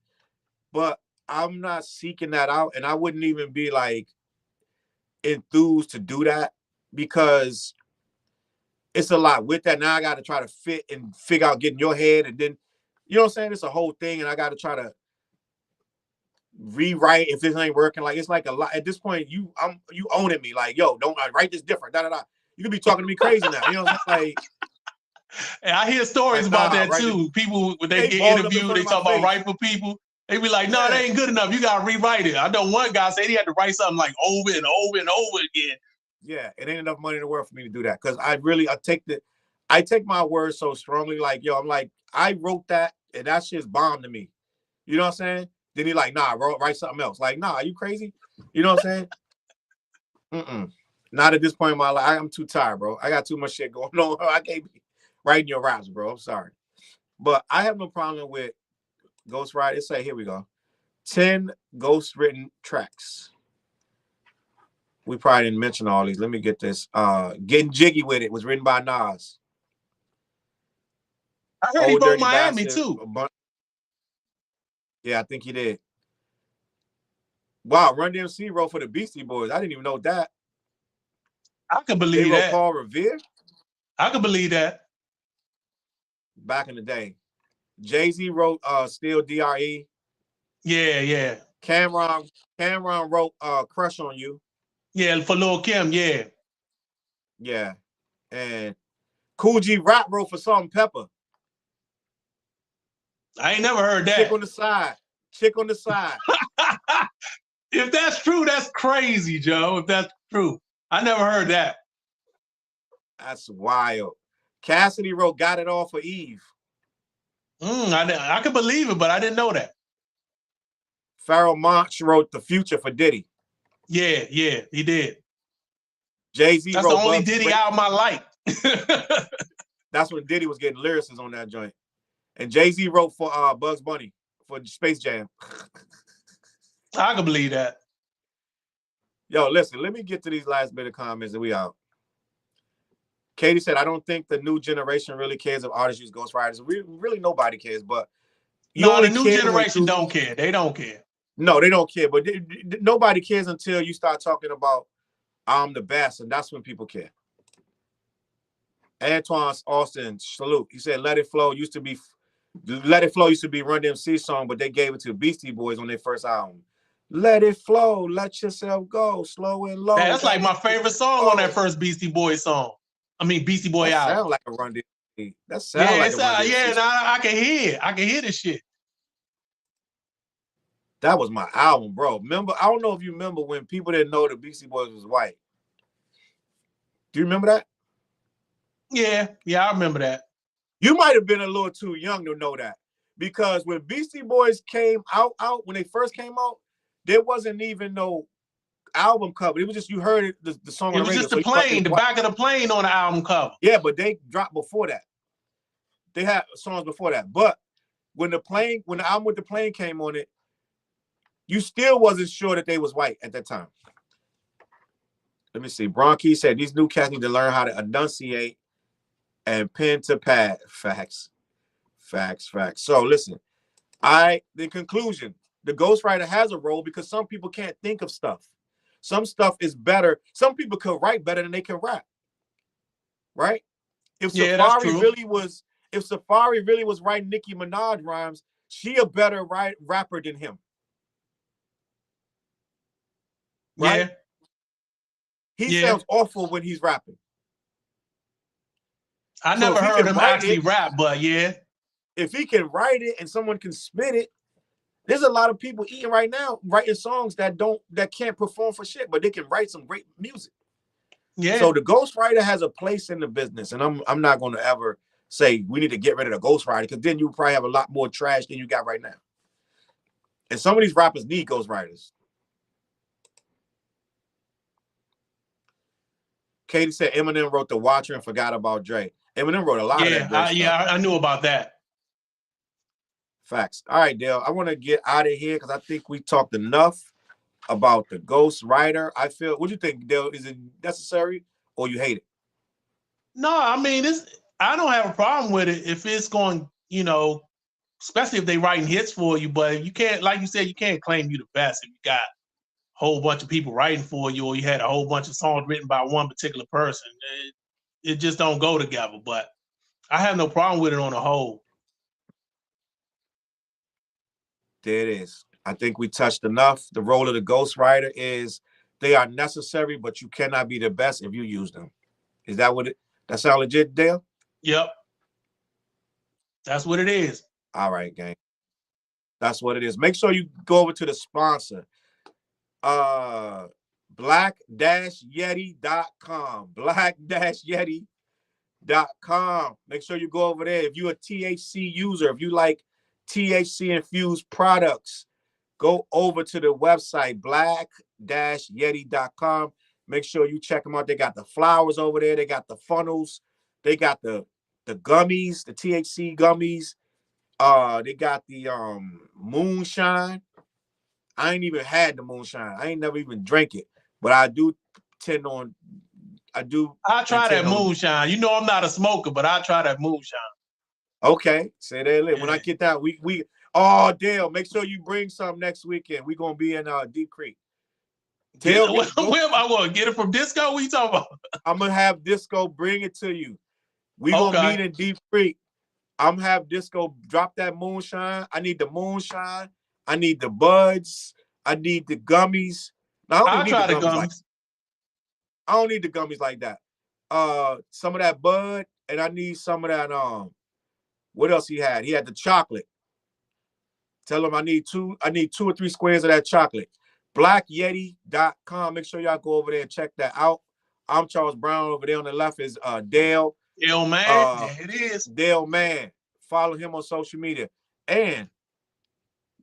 But I'm not seeking that out. And I wouldn't even be like enthused to do that because it's a lot with that. Now I got to try to fit and figure out getting your head. And then, you know what I'm saying? It's a whole thing. And I got to try to rewrite if this ain't working. Like, it's like a lot at this point. You owning me, like, yo, don't I write this different, you could be talking to me crazy now, you know what I'm saying? Like, and I hear stories about that too. People, when they get interviewed, they talk about writing for people, they be like, no, that ain't good enough, you gotta rewrite it. I know one guy said he had to write something like over and over and over again. Yeah, it ain't enough money in the world for me to do that, because I take my words so strongly. Like, yo, I'm like, I wrote that and that shit's bomb to me, you know what I'm saying? Then he like, nah, write something else. Like, nah, are you crazy? You know what I'm saying? Not at this point in my life. I'm too tired, bro. I got too much shit going on. I can't be writing your raps, bro. I'm sorry. But I have no problem with ghostwriting. Say, here we go. 10 ghost-written tracks. We probably didn't mention all these. Let me get this. Getting Jiggy With It was written by Nas. I heard he wrote Miami, too. Yeah, I think he did. Wow, Run DMC wrote for the Beastie Boys. I didn't even know that. I could believe that. Paul Revere? I could believe that. Back in the day. Jay-Z wrote Still DRE. Yeah. Cameron wrote Crush on You. Yeah, for Lil' Kim, yeah. Yeah. And Cool G Rap wrote for Salt and Pepper. I ain't never heard that. Chick on the side. If that's true, that's crazy, Joe. If that's true. I never heard that. That's wild. Cassidy wrote Got It All for Eve. I could believe it, but I didn't know that. Pharoah Monch wrote The Future for Diddy. Yeah, he did. Jay-Z wrote the only Diddy album I like. That's when Diddy was getting lyricists on that joint. And Jay-Z wrote for Bugs Bunny for Space Jam. I can believe that. Yo, listen, let me get to these last bit of comments and we out. Katie said, I don't think the new generation really cares if artists use ghostwriters. Really, nobody cares, but the new generation don't care. They don't care. No, they don't care, but nobody cares until you start talking about I'm the best, and that's when people care. Antoine Austin, salute. He said, Let It Flow used to be Run DMC song, but they gave it to Beastie Boys on their first album. Let it flow, let yourself go, slow and low. That's like my favorite song on that first Beastie Boy song. I mean, Beastie Boy album. Sound like a Run DMC That sound like the Run DMC. I can hear it. I can hear this shit. That was my album, bro. Remember, I don't know if you remember when people didn't know the Beastie Boys was white. Do you remember that? Yeah, I remember that. You might have been a little too young to know that, because when Beastie Boys came out when they first came out, there wasn't even no album cover. It was just, you heard it, the song on the radio. It was just the plane, the back of the plane on the album cover. Yeah, but they dropped before that. They had songs before that. But when the album with the plane came on it, you still wasn't sure that they was white at that time. Let me see. Bronchi said these new cats need to learn how to enunciate and pen to pad. Facts. So listen, the conclusion, the ghostwriter has a role because some people can't think of stuff. Some stuff is better. Some people could write better than they can rap. Right? If Safari really was writing Nicki Minaj rhymes, she a better rapper than him. Right? Yeah. He sounds awful when he's rapping. I never heard him actually rap, but yeah. If he can write it and someone can spit it, there's a lot of people eating right now, writing songs that can't perform for shit, but they can write some great music. Yeah. So the ghostwriter has a place in the business, and I'm not going to ever say we need to get rid of the ghostwriter, because then you probably have a lot more trash than you got right now. And some of these rappers need ghostwriters. Katie said Eminem wrote The Watcher and forgot about Dre. Eminem wrote a lot of that great stuff. I knew about that. Facts. All right, Dale, I want to get out of here because I think we talked enough about the ghostwriter. What do you think, Dale? Is it necessary or you hate it? No, I mean, I don't have a problem with it if it's going, especially if they writing hits for you, but you can't, like you said, you can't claim you the best if you got a whole bunch of people writing for you, or you had a whole bunch of songs written by one particular person. It just don't go together, but I have no problem with it on the whole. There it is. I think we touched enough. The role of the ghostwriter is they are necessary, but you cannot be the best if you use them. Is that that sound legit, Dale? Yep. That's what it is. All right, gang. That's what it is. Make sure you go over to the sponsor. Black-Yeti.com. Black-Yeti.com. Make sure you go over there. If you're a THC user, if you like THC infused products, go over to the website black-yeti.com. Make sure you check them out. They got the flowers over there. They got the funnels. They got the gummies, the THC gummies. They got the moonshine. I ain't even had the moonshine. I ain't never even drank it, but I do tend on. I try that moonshine. I'm not a smoker, but I try that moonshine. Okay, say that. Yeah. When I get that, Dale, make sure you bring some next weekend. We're gonna be in Deep Creek. Dale, where I want to get it from Disco? What you talking about? I'm gonna have Disco bring it to you. We gonna meet in Deep Creek. I'm gonna have Disco drop that moonshine. I need the moonshine. I need the buds. I need the gummies. Now, I'll try the gummies. I don't need the gummies like that. Some of that bud, and I need some of that. What else he had? He had the chocolate. Tell him I need 2 or 3 squares of that chocolate. BlackYeti.com. Make sure y'all go over there and check that out. I'm Charles Brown. Over there on the left is Dale. Dale Man. There it is. Dale Man. Follow him on social media. And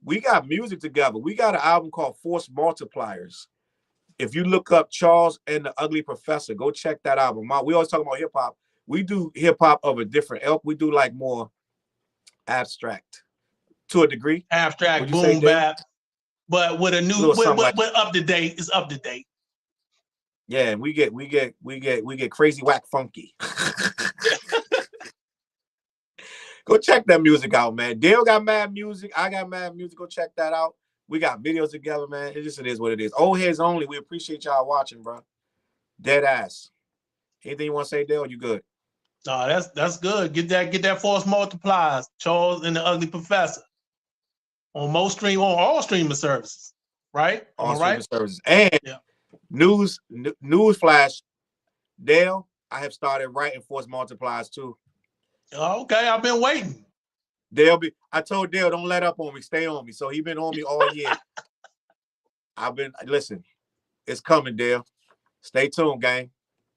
we got music together. We got an album called Force Multipliers. If you look up Charles and the Ugly Professor, go check that album out. We always talk about hip hop. We do hip hop of a different ilk. We do like more abstract to a degree. Abstract, boom bap, but with a new, with up to date. It's up to date. Yeah, we get crazy whack funky. Go check that music out, man. Dale got mad music. I got mad music. Go check that out. We got videos together, man. It is what it is. Old heads only. We appreciate y'all watching, bro. Dead ass. Anything you want to say, Dale? You good? No, that's good. Get that Force Multipliers. Charles and the Ugly Professor on all streaming services, right? All streaming services. And news flash, Dale, I have started writing Force Multipliers too. Okay, I've been waiting. I told Dale, don't let up on me, stay on me. So he been on me all year. Listen, it's coming, Dale. Stay tuned, gang.